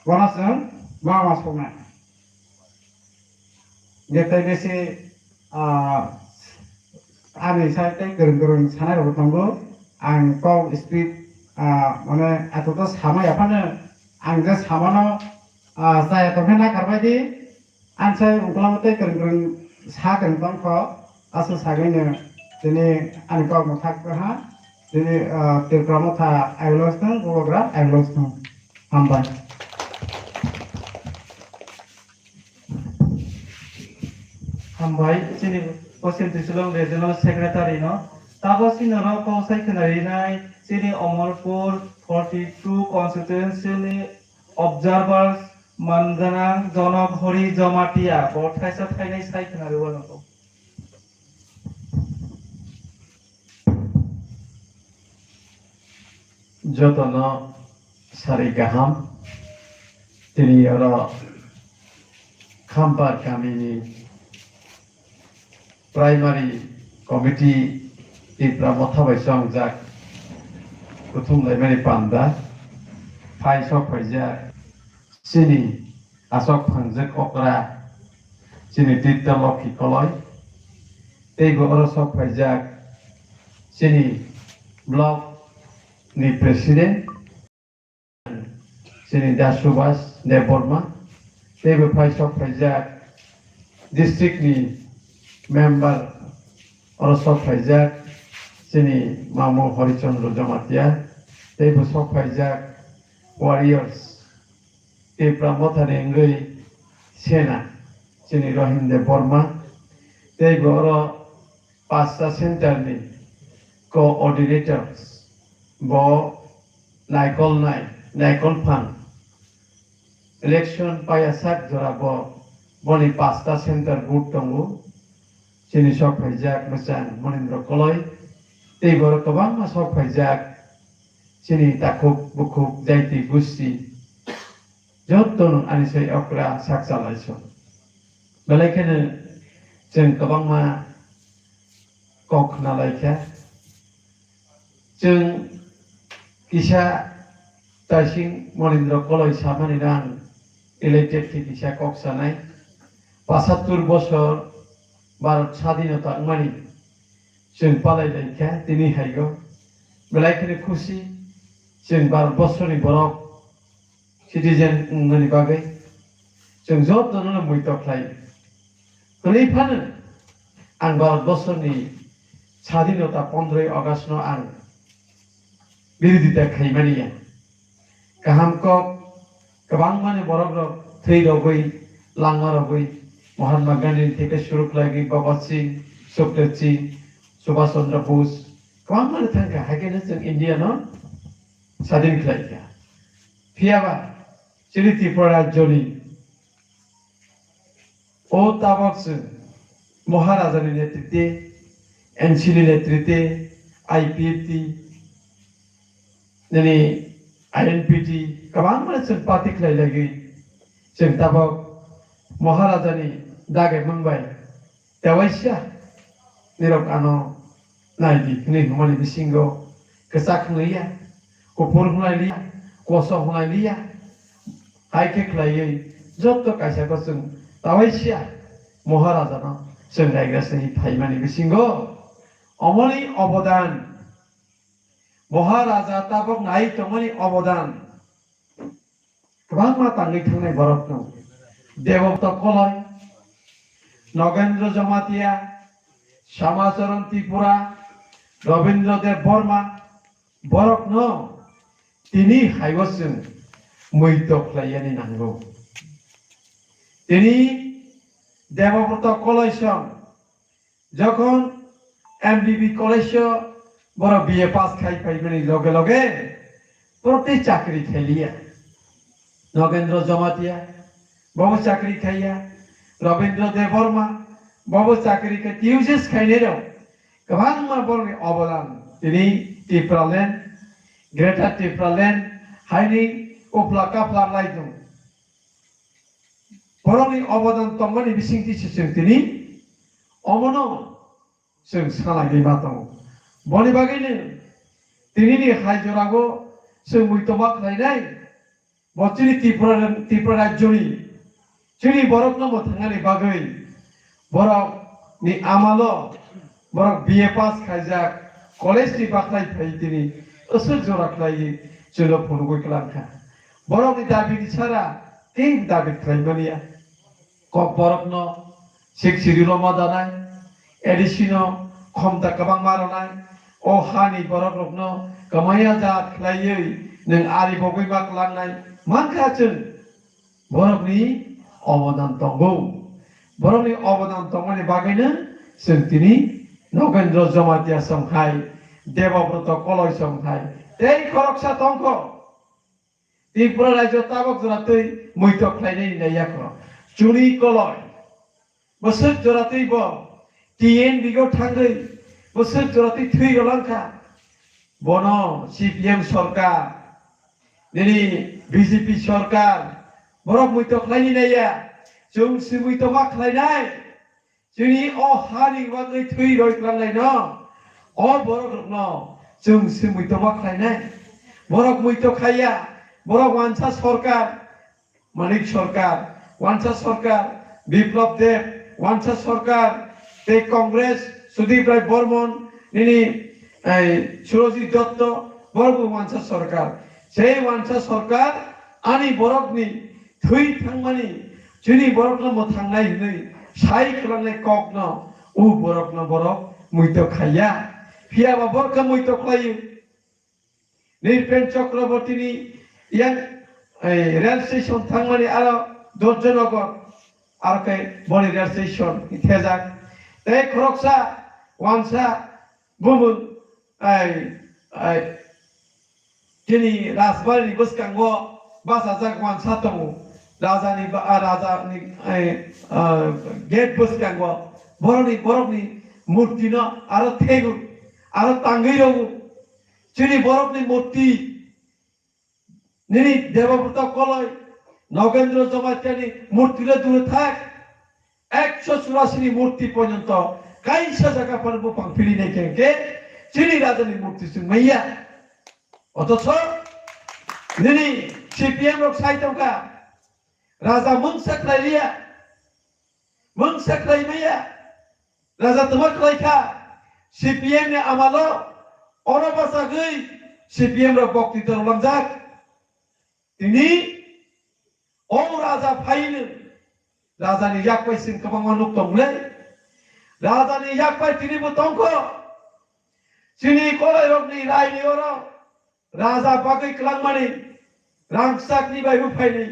गनसों मावा संनाय गेtai बेसे आंनि साइडै गोरों सानाय दंगौ आं गाव स्पिड माने एत'थ' सामा याफानो आं जे सामानाव जाया दंहे नागारबायदि आनसाय उग्लामते गोरों सा गोरों दंखौ आसु सागैनो दिनै आं गाव मथाखौहा दिनै तिरग्रा मथा आइलसदों गग्रा आइलसदों हामबाय हामबाय जोंनि पश्चिम त्रिशुलम रिजनल सेक्रेटारि न ताबो सिनराव को सायखनारिनाय जोंनि अमरपुर 42 कन्स्टिट्युएन्सिनि अबजार्भार्स मानगोनां जनक हरि जमातिया बथायसा थायनाय सायखनारि वनखौ যতন সারি গাহাম তিনি ওরা খাম্পার গামিনি primary committee Tipra Motha Bwskang jak kutung laimani panda phai sok phaijak sini asok phangjak okra sini tita lokhi koloi teibo oro sok phaijak sini block ni president sini Dasubas Deborma teibo phai sok phaijak district ni member oro sok phaijak sini Mamu Harichandra Jamatia teibo sok phaijak warriors Tipra Motha Rengui Sena sini Rohinde Borma teibo oro pasta center ni coordinators bo naikol fan election paya sak jora bo boni pasta center group tongo sini sok phaijak mosan Monindra Koloi teibo kobang ma sok phaijak sini takuk bukuk jaiti gusti jotton anisai okra saksalaiso belaikene जों kobang ma kok nalaika जों kisha tasing Monindra Koloi samani rang elected kisha kok sanai 75 বছর भारत স্বাধীনতা মানে जों पालायलायखा दिनै हायगौ बेलायखौनो खुसि जों भारत बर्षनि बरफ सिटिजेन नि बागै जों ज'नो मैतख्लाय गोलैफानो आं भारत बर्षनि স্বাধীনতা 15 आगस्ट आं बिरोधिता खालामनाया गाहामखौ गोबां माने बरफ थैदावबै लांगारावबै महात्मा गांधी থেকে শুরু লাগি भगत सिंह सुखदेव सिंह सुभाष चंद्र बोस गोबां माने थांखा हायकेनो जों इन्डिया न স্বাধীন खालायखा फियाबा जोंनि त्रिपुरा रायजोनि ओ ताबकसो महाराजानि नेतृत्वे एनसिनि नेतृत्वे आईपीएफटी दिनै आईएनपीटी गोबां माने जों पार्टी खालायलागि जों ताबक महाराजानि दागे मंबाय देवाइसिया निरक आनो नायदि नि हुमानि बिसिंगो गोसाखनैया गुफुर हुनायलिया कसो हुनायलिया हायके खलायै जत्त कायसाखौ जों दावाइसिया महाराजानो जों रायगासै थाइमानि बिसिंगो अमनि अबदान महाराजा ताबक नाय तमनि अबदान गोबां मा तांगै थांनाय बरफ दं देवता कलय नगेन्द्र जमातिया श्यामाचरण त्रिपुरा रवीन्द्र देव बर्मा बरफ न तिनी हायगसजों मैतख्लायनि नांगौ तिनी देवव्रत कलेजों যখন एमबीबी कलेज बड़ बीए पास खाई पाइबनि लगे लगे प्रति चाकरी खेलिया নগেন্দ্র জমাতিয়া বাবু চাকরি খাইয়া রবীন্দ্র দেব বর্মা বাবু চাকরি খাই টিউজিস খাইনে দं गोबां बर'नि अबदान दिनै टिप्रालेण्ड ग्रेटार टिप्रालेण्ड हाइनि उफ्ला काफ्ला लाइ दं बर'नि अबदान दंमोन बिसिंथि जों दिनै अमनो जों सालायनाय मा दं बनि बागैनो दिनैनि हाइजरागो जों मैथमा खालायनाय बच्चिनि त्रिपुरा राज्यनि जोंनि बर'नो थांनानै बागै बर'नि आमाल' बरक BA पास खायजाक कलेज नि बाख्लाय फाय दिनै असर जरा खालायो जोंनो फनगय खालामखा बरकनि दाबिनि सारा के दाबि खालामनिया कक बरकनो सिक्सिरिल मादानाय एडिसिनो खमता गोबां मारनाय अ हानि बरकनो गमाया जात खालायो नों आरि बगै मा खालामनाय मानखा जों बरकनि अबदान दंगौ बरकनि अबदान दंनि बागैनो जों दिनै नगेन्द्र जमातिया संहाय देवव्रत कलय संहाय ते खरकसा तंख त्रिपुरा राज्य ताबक जरातै मैथ खालायनाय नायाख जुनि कलय बोसोर जरातै ब TN बिगौ थांगै बोसोर जरातै थै गलांखा बन CPM सरकार दिनै BJP सरकार बरक मैथ खालायनाय नाया जों मैथ मा खालायनाय जोंनि अ हारि बागै थै रयख्लांनाय न अ बरक न जों मैथ मा खालायनाय बरक मैथ खाया बरक वानसा सरकार मानिक सरकार वानसा सरकार बिप्लब देव वानसा सरकार ते कांग्रेस सुदीप राय बर्मन दिनै सुरजित दत्त बरक वानसा सरकार से वानसा सरकार आनि बरकनि थै थांमानि जोंनि बरकनो थांनाय नै साइ खालामनाय ककनो उ बरकनो बरक मैथ खाया फियाबा बरका मैथ खायो निरपेन चक्रवर्तीनि यां रेल स्टेशन थांमानि आरो दर्जनगर आरो के बनि रेल स्टेशन इथेजाक ते खरकसा वानसा बुमु दिनै राजबारि बस्कांग बासाजाक वानसा दङ राजानि गेट बस्कांग बरकनि मूर्ति न आरो थेगु आरो तांगै रगु जोंनि बरकनि मूर्ति दिनै देवव्रत कलय नगेन्द्र जमातियानि मूर्तिले दूरे थाक 184 नि मूर्ति पर्यन्त कायसा जायगाफोर बुफांफिरिनाय केंके जोंनि राजानि मूर्ति जों मैया अथच दिनै CPM रक साइटंका राजा मंसाख्लाय मैया राजा तमा खालायखा CPM ने आमालो अरबासा गै CPM रक बक्तित रलांजाक दिनै अ राजा फाइनो राजानि याकपाइसिम गोबां अनुक दंलै राजानि याकपाइ दिनैबो दंख जोंनि कलय रकनि रायनि अर राजा बागै खालामनानै रांसाकनि बाय उफायनै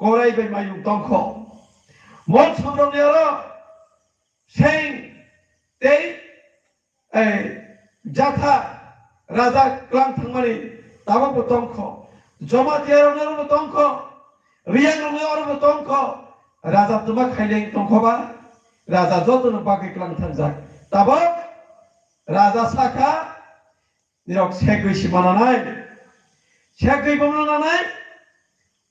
गराय बाय मायु दंख मन संरंनि अर सें ते जाथा राजा क्लां थांमानि दाबो दंख जमातियारनोबो दंख रियांगनोबो दंख राजा तुमा खायनाय दंखबा राजा जतनो बागै क्लां थांजाक दाबो राजा साखा निरक सेगै सिमानानाय सेगै बमनानाय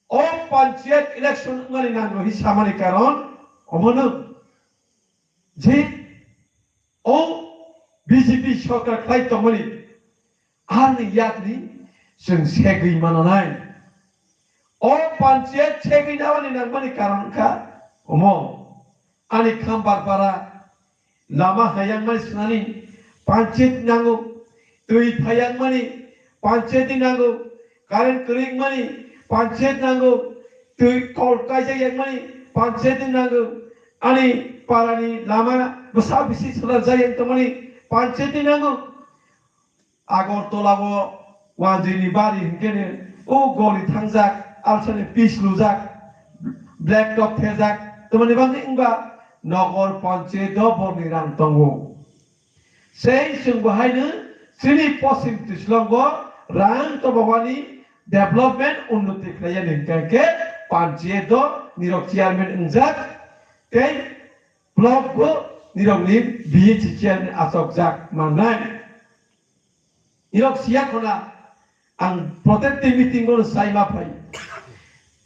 अ पंचायत इलेक्शन मानि नांगौ हिसाबनि कारण अमनो जे अ BJP सरकार खाय तमनि आनि याकनि जों सेगै मानानाय अ पंचायत सेगै नावनि नांगौनि कारणखा अमो आनि खामबारपारा लामा हायां मानि सुनानि पंचायत नांगौ दै फायां मानि पंचायत नांगौ कारेन्ट करिं मानि पंचायत नांगौ दै कल कायजायां मानि पंचायत नांगौ आनि पारानि लामा बसा बिसि सोलार जायां तमनि पंचायत नांगौ आगरतलाबो वाजिनि बारि हिंकेने ओ गलि थांजाक आलसानि पिस लुजाक ब्लेक टप थेजाक तमनि बांनि इंबा नगर पंचायत बरनि रां दंगौ sei जों बाहायनो जोंनि पश्चिम त्रिशुलंग रां तबवानि डेभलपमेन्ट उन्नति खालायनो KK pancie do nirok chairman injak tei blok go nirok ni BH chairman asok jak manai nirok sia kona ang protective meeting go sai ma pai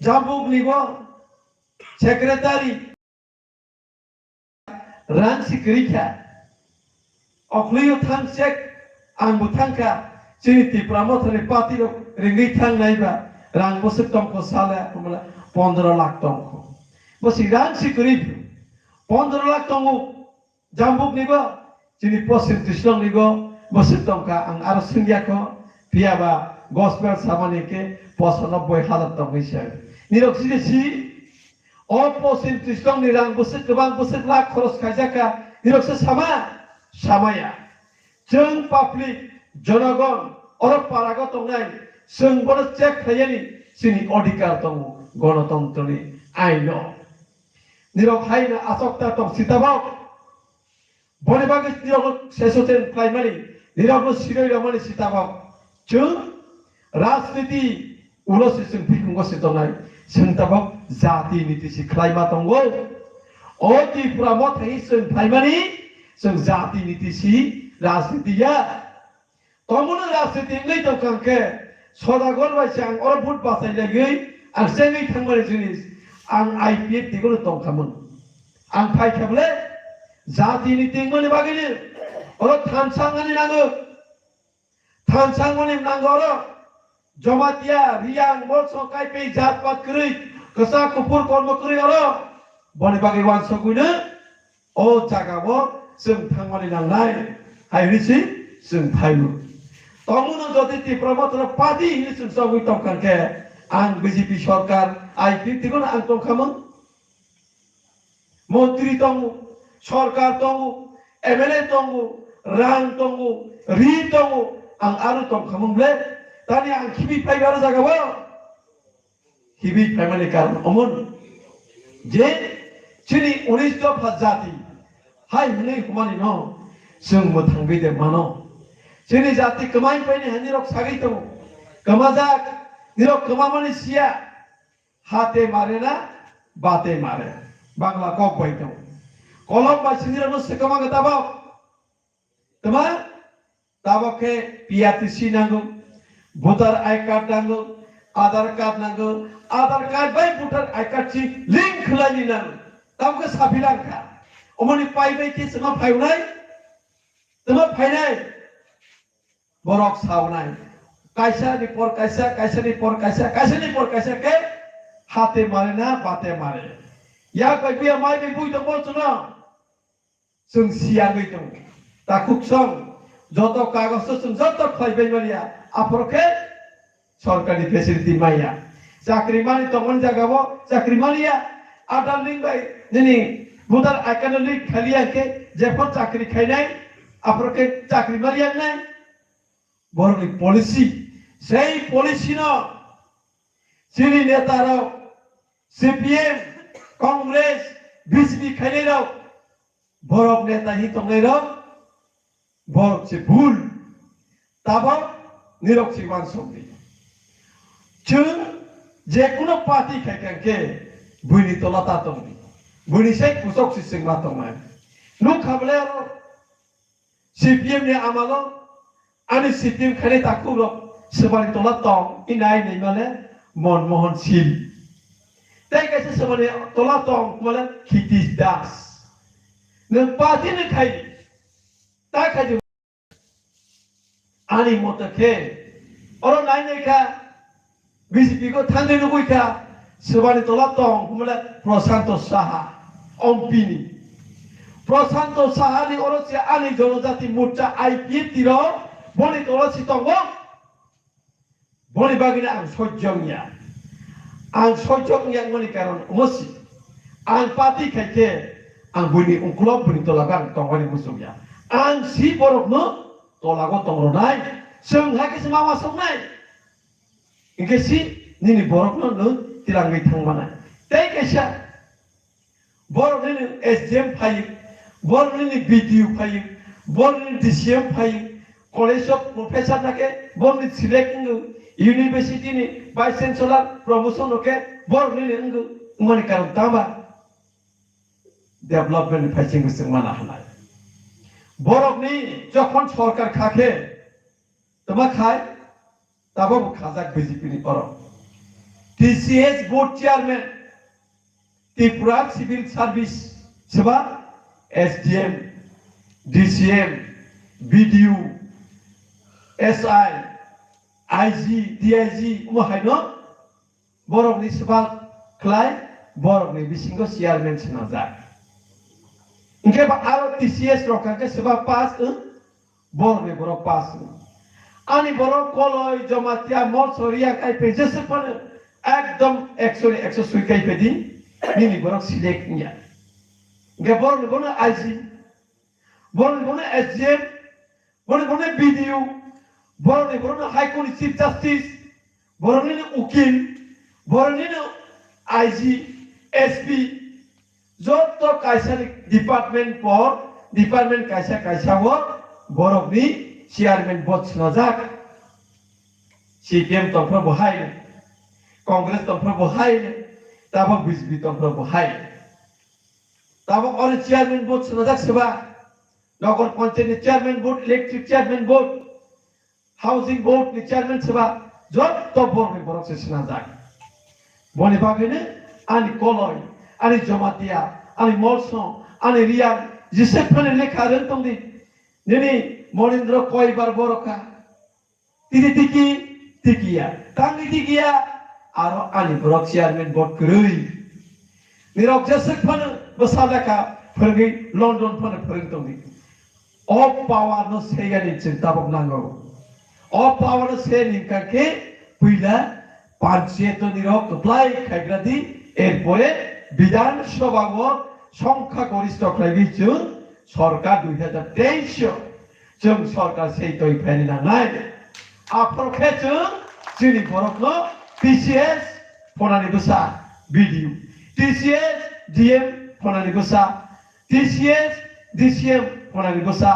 jambuk ni go secretary ran sikrika okliyo thang check ang butangka sini Tipra Motha ni party lo ringi thang naiba rang bosik tong ko sala kumala 15 lakh tong ko bosi ran sikrip 15 lakh tong jambuk ni go sini posin tisong ni go bosik tong ka ang aro singya ko piaba gospel samani ke 95,000 tong isya nirok si posin tisong ni rang bosik lakh khoros kajaka nirok se samaya jeng public জনগণ অরব পারাগত তংনাই जों বড় check খাইনি সিনি অধিকার তং গণতন্ত্রনি আইন নিরক hyena আসক্তা তং সিতাবাও বনেবাগে নিরক শেষতেন primary নিরক সিরই Romney সিতাবাও जों রাজনীতি উলসি जों বিকুঙ্গসি তংনাই जों তাবাও জাতি নীতি সিখলাইমা তংগো ও ত্রিপুরা মথাই जों প্রাইমারি जों জাতি নীতি সি রাজনীতিয়া তমুনো রাজনীতি নেই তো কাঙ্কে সদাগর বাইছে আং অর ভোট বাসাই লাগি আং সেঙ্গি থাংমারি জিনিস আং আইপিএফ দিগুলো তংখামুন আং ফাইখাবলে জাতি নীতি মনে বাগিনি অর থানসাঙ্গানি নাঙ্গো থানসাঙ্গনি নাঙ্গো অর জমাতিয়া রিয়াং মোর সকাই পে জাতপাত করি কসা কুপুর কর্ম করি অর বনে বাগি ওয়ান সগুইনো ও জাগাবো जों थांमानि नांनाय हायरिसि जों फायलु तमुनो जदि Tipra Motha पार्टी जों सबै तंखांके आं बीजेपी सरकार आईपी तिगोन आं तंखामोन मन्त्री तंगु सरकार तंगु एमएलए तंगु रां तंगु रि तंगु आं आरो तंखामोनले तानि आं खिबि फायबारो जागाबो खिबि फायमानि कारण अमन जे चिनि 19 दफा जाति हाय हने कुमानी नो जों मोथांबि दे मानो जोंनि जाति कमाय पाइने हनिरक सागै दं कमाजाक निरक कमामानि सिया हाते मारे ना बाते मारे बांग्ला कक बाय दं कलम बासिनिर न सेकमा गताबो तमा ताबके पियातिसि नांगौ भोटार आई कार्ड नांगौ आधार कार्ड नांगौ आधार card bye voter I card सि लिंक खलानि नांगौ ताबके साफिलांखा अमनि पाइबाय के समा फायनाय तमा फायनाय बरक सावनाय कायसानि पर कायसा कायसानि पर कायसा कायसानि पर कायसा के हाते मारे ना बाते मारे या कइबिया माय बे बुइ दं बोलछना जों सियागै दं ताकुकसं যত কাগজ जों যত फायबाय मारिया आपरके सरकारि फेसिलिटी माया চাকরি মানি তখন জাগাবো চাকরি মানিয়া আদার লিং বাই নিনি ভোটার আইকানলি খালিয়াকে যেফর চাকরি খাইনাই আপনাকে চাকরি মারিয়া নাই বরং পলিসি সেই পলিসি ন যিনি নেতারা সিপিএম কংগ্রেস বিজেপি খাইনাইরাও বরং নেতা হি তংনাইরাও বরং সে ভুল তাবাও নিরক্ষী মানসবি जों जेकुनो पार्टी खायखांके बुइनि तलाता तंगि बुइनिसाय कुसक सिसिं मा तंगमाय नु खाबले आरो सीपीएम ने आमालो आनि सीपीएम खाने ताकुरो सबानि तला तंग इनाय नै माले मनमोहन सिंह ताय कासे सबानि तला तंग माले खितिस दास नों पार्टी ने खाय ता खाय आनि मतखे अरो नाय नायखा बीजेपी को थांगे नुगुइखा सबानि तला तंग हमले प्रशांत साहा अम्पिनी प्रशांत साहानि अरसे आनि जनजाति मोर्चा आईपीएफ तिरो बनि तलासि तंगो बनि बागिना आं सज्जंया मनि कारण मसि आं पार्टी खायके आं बुइनि उंकुलाव बुइनि तलागा तंगनि मुसुया आं सि बरफनो तलागो तंगरनाय जों हाके मामा संनाय इनके सी निनी बरफनो नो तिलांगै थांबानाय ताय कैसा बरफनि एसडीएम फाय बरफनि बीडीओ फाय बरफनि डीसीएम फाय कलेज ऑफ प्रोफेसर नाके बरफनि selecting university ni vice chancellor promotion okay বরনি নঙ্গু মানে কারণ তাবা ডেভেলপমেন্ট ফাইসিং বিসং মানা হানায় বরকনি যখন সরকার খাকে তোমা খায় তাবো খাজাক বিজেপি ni বরক TCS board chairman Tripura civil service সেবা SDM DCM BDO SI IG DIG উমাহাইনো বরকনি সেবা ক্লাই বরকনি বিসিংগো চেয়ারম্যান সিনা যায় इनके बाद आरो टीसीएस रोका के सेवा पास बोर में बोरो पास आनी बोरो कोलोई जमातिया मोर सोरिया काई पे जैसे पर एकदम 100 सुई काई पे दिन निनी बोरो सिलेक्ट निया इनके बोर में बोनो आईजी बोर में बोनो एसजीएम बोर में बोनो बीडीयू बोर में बोनो हाई कोर्ट चीफ जस्टिस बोर में उकील बोर में आईजी एसपी যত কাইসা ডিপার্টমেন্ট পর ডিপার্টমেন্ট কাইসা কাইসা ও বরকনি চেয়ারম্যান বছনা যাক সিপিএম তফর বহাই কংগ্রেস তফর বহাই তাবক বিজেপি তফর বহাই তাবক অর চেয়ারম্যান বছনা যাক সেবা নগর panchayat chairman board electric chairman board housing board নি চেয়ারম্যান সেবা যত বরকনি বরক সেনা যাক বনি বাগেনে আনি Kalai ani jomatia ani molso ani riam jisepane lekha rentongdi nini morindro koibar boroka tidi tikia tangi tikia aro ani borok chairman board krui nirok jisepane basalaka phirgi london phane phirintongdi all power no segani cinta bok nango all power no se ninkake puila pancheto nirok apply khaigradi erpore বিধানসভা সংখ্যা গরিষ্ঠ খাইবিছু সরকার 2023 जों সরকার সেই তৈ ফেনিনা নাই আপর খেছু চিনি বরকনো টিসিএস ফনানি গুসা বিডিইউ টিসিএস ডিএম ফনানি গুসা টিসিএস ডিসিএম ফনানি গুসা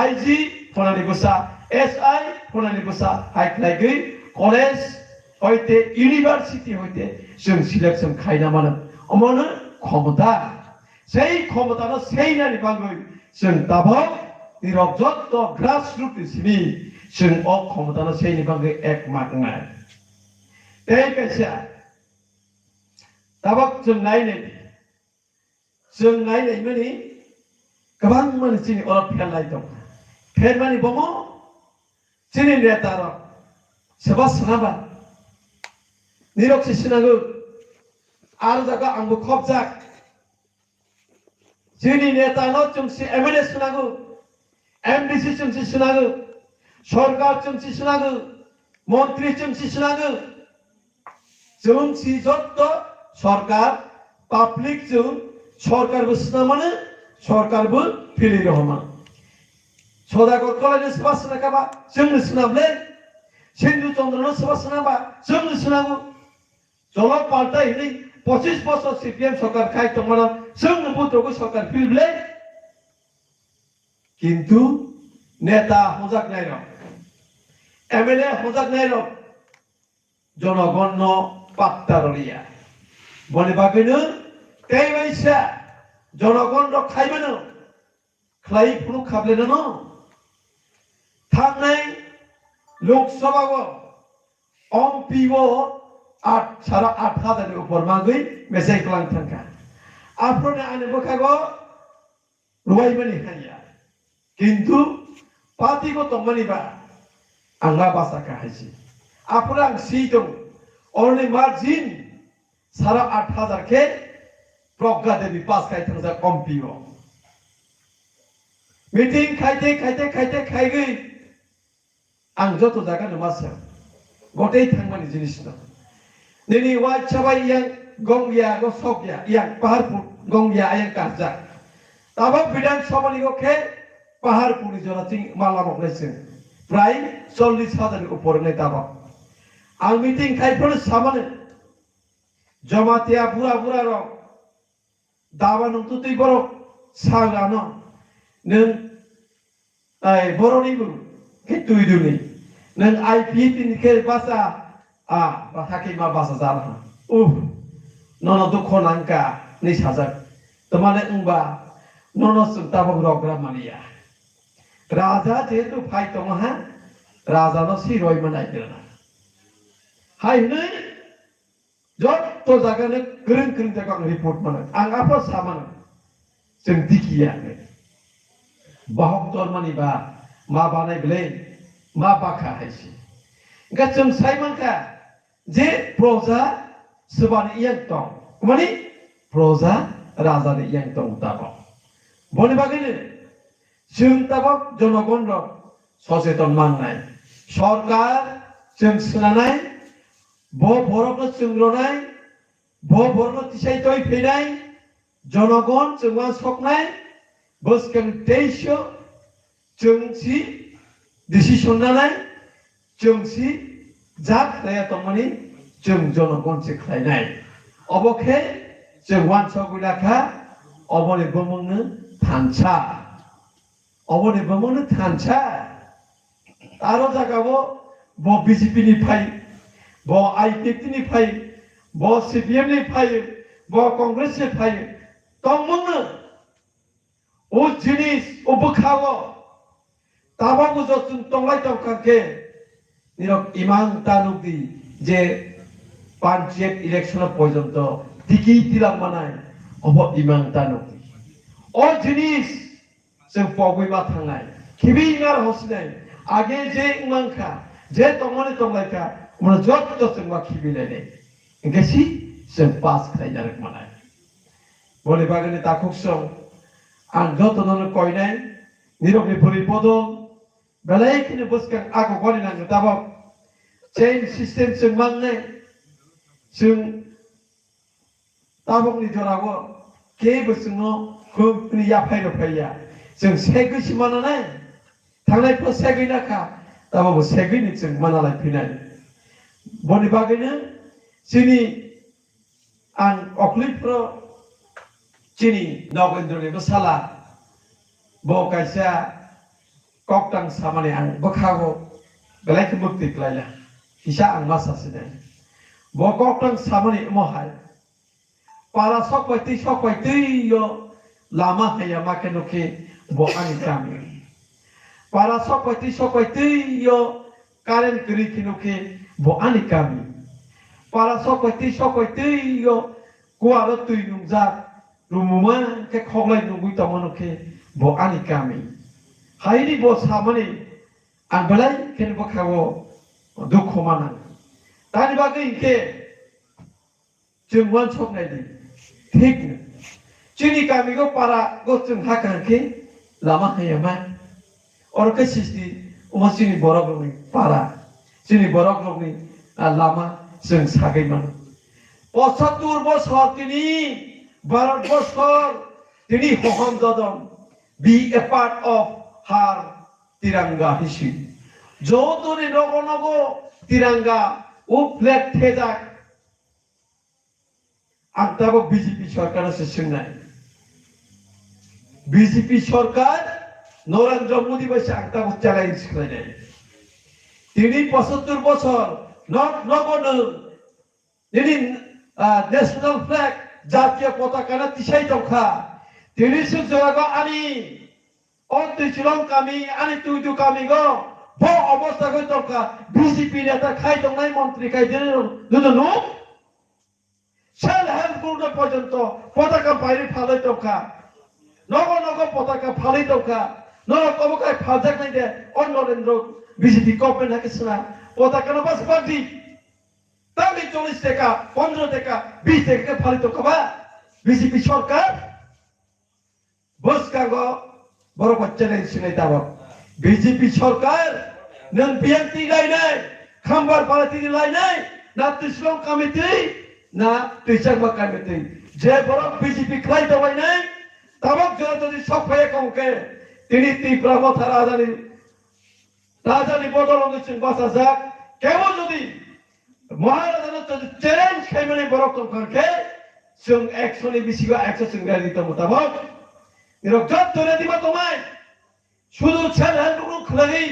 আইজি ফনানি গুসা এসআই ফনানি গুসা হাইক্লাইগৈ কলেজ হইতে ইউনিভার্সিটি হইতে जों সিলেকশন খাইনা মানে অমনে ক্ষমতা সেই ক্ষমতাটা সেই নানি বাঙ্গই जों দাবক নিরব যত গ্রাসরুট সিনি जों অ ক্ষমতাটা সেই নি বাঙ্গই এক মাগনা এই কাছে দাবক जों নাইনে মানি गोबां मानसिनि अरब फेरलाय दं फेरमानि बमो जोंनि नेतार सोरबा सोरनाबा निरक्सि सिनांगौ आरो जागा आंबो खबजाक जोंनि नेतानो जोंसि एमएलए सुनांगौ एमडीसी जोंसि सुनांगौ सरकार जोंसि सुनांगौ मन्त्रि जोंसि सुनांगौ जोंसि जत्त सरकार पाब्लिक जों सरकारबो सुनामानो सरकारबो फिरि रहमा सदागर कलेजनि सोरबा सुनाकाबा जोंनो सुनाबले सिन्धु चन्द्रनो सोरबा सुनाबा जोंनो सुनांगौ जल पाल्टा हिनै 25 বছর সিপিএম সরকার খাই তোমার जोंनो बुद्र'खौ সরকার ফিরলে কিন্তু নেতা হজাক নাই রক এমএলএ হজাক নাই রক জনগণ পাত্তা রলিয়া বলে বাগেনো তেই বাইসা জনগণ খাইবেনো খাই পুরো খাবলে না থাকনাই লোকসভা অম্পি सारा 8,000 ऊपर मांगई मेसे कलां थांका आपने आने बखागो रुवाई मनी हाया किंतु पार्टी को तो मनी बा आंगा बासा काहायसी आपने आं सीतो ओरने मार्जिन सारा 8,000 के प्रज्ञा देवी पास खाई थांजा कम्पियो मीटिंग खाइते खाइगई आं जतो जागा नमासे गटे थांमानि जिनिस न Nini wajah yang gongya gosokya yang paharpur gongya yang kaza. Tabak bidang sama ni oke paharpur ni jona ting malam oklesen. Prai 40,000 upor ni tabak. Ang meeting kai pun sama ni. Jamatia bura ro. Dawa nung tuti boro saga no. Nung boro ni bu ketui duni. Nung IP tin ke bahasa Bahaki ma basa zala. Nono dukho nangka ni sajak. Temane umba nono tabak rogra mania. Raja jetu phai tomaha raja no siroi manai dirana. Hai nei jot to jaga ne kering jaga report mana. Ang apa sama जों दिखियाखै bahok tormani ba ma banai bele ma bakha haisi ga जों साइमनका जे प्रजा सबानि yang tong माने प्रजा राजानि yang tong Tabo बनि बागैनो जों ताबो जनगण र सचेतन माननाय सरकार जों सोनानाय बर'नो जोंग्रनाय बर'नो तिसाय तय फैनाय जनगण जोंवा सकनाय Bwskang teisho jengsi decision nalai jengsi jak saya temani jeng jonokon seklainai obokhe jeng wan sogulaka obone bomongno tancha aro jagabo bo BJP ni phai bo IPP ni phai bo CPM ni phai bo Congress ni phai tongmongno o jinis o bukhawo tabago jotun tonglai tongkake nirok imang tanukdi je panchayat election porjonto tiki tilang manai obo imang tanukdi o jinis jeng pogui ma thangnai kibi ngar hosinai age je imangkha je tongmani tonglaika umra jot jeng ma kibi lene ingesi jeng pass khainarak manai bole bagane takuksong ang joto nono koinai nirok ni puri podong belai kini Bwskang aku koni nang tabok chain system sing mangne sing tabok ni jorago ke Bwskang kum ni ya phai ro phaiya sing segi simana nai thangnai pro segi nakha tabok segi ni sing manalai phinai boni bagene sini ang okli pro Chini Novendra ni besala bo kaisa koktang samane ang bakhago belai ke mukti klaila hisa ang masa sidai bo koktang samane mohai para sokwai yo lama haya makenuke bo ani kami para sokwai yo karen kri kinuke bo ani kami para sokwai yo kuara tui nungzak rumuma ke khoglai nungui tamano ke bo ani kami hairi bo samani ang balai ken bo khawo dukho mana tani bagai ke jengwan sok nai di thik chini kami go para go chung hakan ke lama hayama or ke sisti umasini borok ni para chini borok ni lama sing sagai man 75 বছর তিনি ভারতবর্ষর তিনি হহম দদন be a part of her tiranga history যতনে নগনগ tiranga ও flag থেজাক Aktab BJP সরকার session নাই BJP সরকার নরেন্দ্র মোদী বসে Aktab challenge করে দেয় তিনি 75 বছর নগন তিনি ন্যাশনাল ফ্ল্যাগ জাতীয় পতাকা না তিসাই টকা তিনি সুজরাগো আনি অন্তিছিলং কামি আনি তুইদু কামি গো ব অবস্থা গই টকা বিজেপি নেতা খাই দংনাই মন্ত্রী খাই দেন দুদনু সেল হেল্প গ্রুপ পর্যন্ত পতাকা বাইরে ফালাই টকা নগ পতাকা ফালাই টকা নগ কবকাই ফাজাক নাই দে অনরেন্দ্র বিজেপি গভর্নমেন্ট হাকিসনা পতাকা না বাস পার্টি তামি 40 টাকা 15 টাকা 20 টাকা ফালিত কবা বিজেপি সরকার Bwskang বড় চ্যালেঞ্জ শুনাই দাও বিজেপি সরকার নং বিএনপি লাইনাই খাম্বার পার্টি লাইনাই না তিসলং কমিটি না তিসারবা কমিটি যে বড় বিজেপি খাই দাওয়াই নাই তাবক জোর যদি সফায়ে কমকে তিনি ত্রিপুরা মথা রাজধানী বদল হয়েছেন বাসা যাক কেবল যদি মহারাজা চ্যালেঞ্জ খাইমানে বড় কমকে जों 100 नि बिसिगो 100 संग्रा दित मुताबक निरक जत धरे दिबा तमाय শুধু ছেলে গুলো খলাই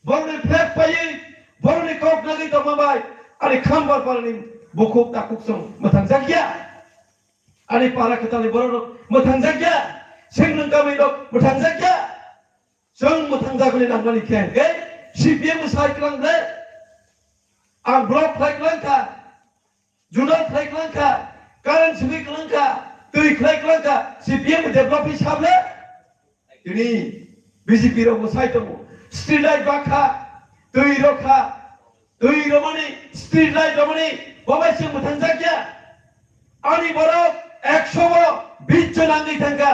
বড়নি ফ্ল্যাগ পাই বড়নি কোক লাগি তমাবাই ani khambar parani bokuk takuk song matang jagya ani para ketali borok matang jagya sengnung kami dok matang jagya song matang jagli nangmani keng CPM sai kelang le ang blok sai kelang ka junal sai kelang ka karan sui kelang ka tui sai kelang ka CPM develop hisab le ini BJP ro sai to street light bakha tui rokha tui romani street light romani babai sing matang jagya ani borok 100 বড় 20 জন আঙ্গি থাকা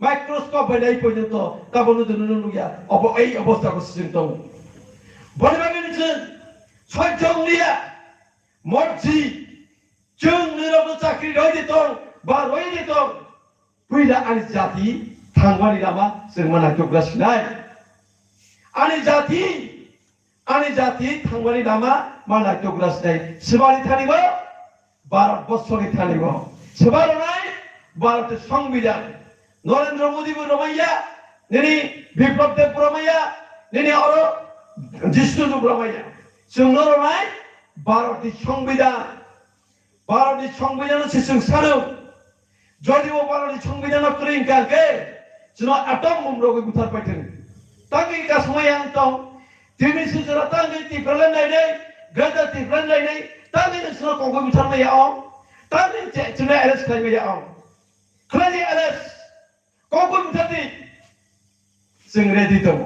microscope বানাই পর্যন্ত তা বন্ধু নুনুয়া এই অবস্থা করছেন তো বলে বাগিয়েছেন ছয়জংলিয়া মর্জি जों निरब चाकरी रही दित बा रही दित पुइला आनि जाति थांबानि लामा जों माना जौगासिनाय आनि जाति थांबानि लामा माना जौगासिनाय सिबानि थानिबो भारत बर्षनि थानिबो सिबारनाय भारत संविधान नरेंद्र मोदी रमाइया निनि बिप्लब देव रमाइया निनि अरो जिष्णु रमाइया जों रमाय भारतनि संविधान भारतनि संविधान सिसुं सानो जदिबो भारतनि संविधान क्रिंकाके जों एटम बमरोगै बुथारबायथों तांगै गासमाय आंताव दिनै सुजरा तांगै तिफ्रालायनाय गदा तिफ्रालायनाय तांगै नोंसोर कंगै बुथारनायाव तांगै जों एरेस्ट खालामनायाव खालामनाय एरेस्ट कंगै बुथारदि जों रेडि दं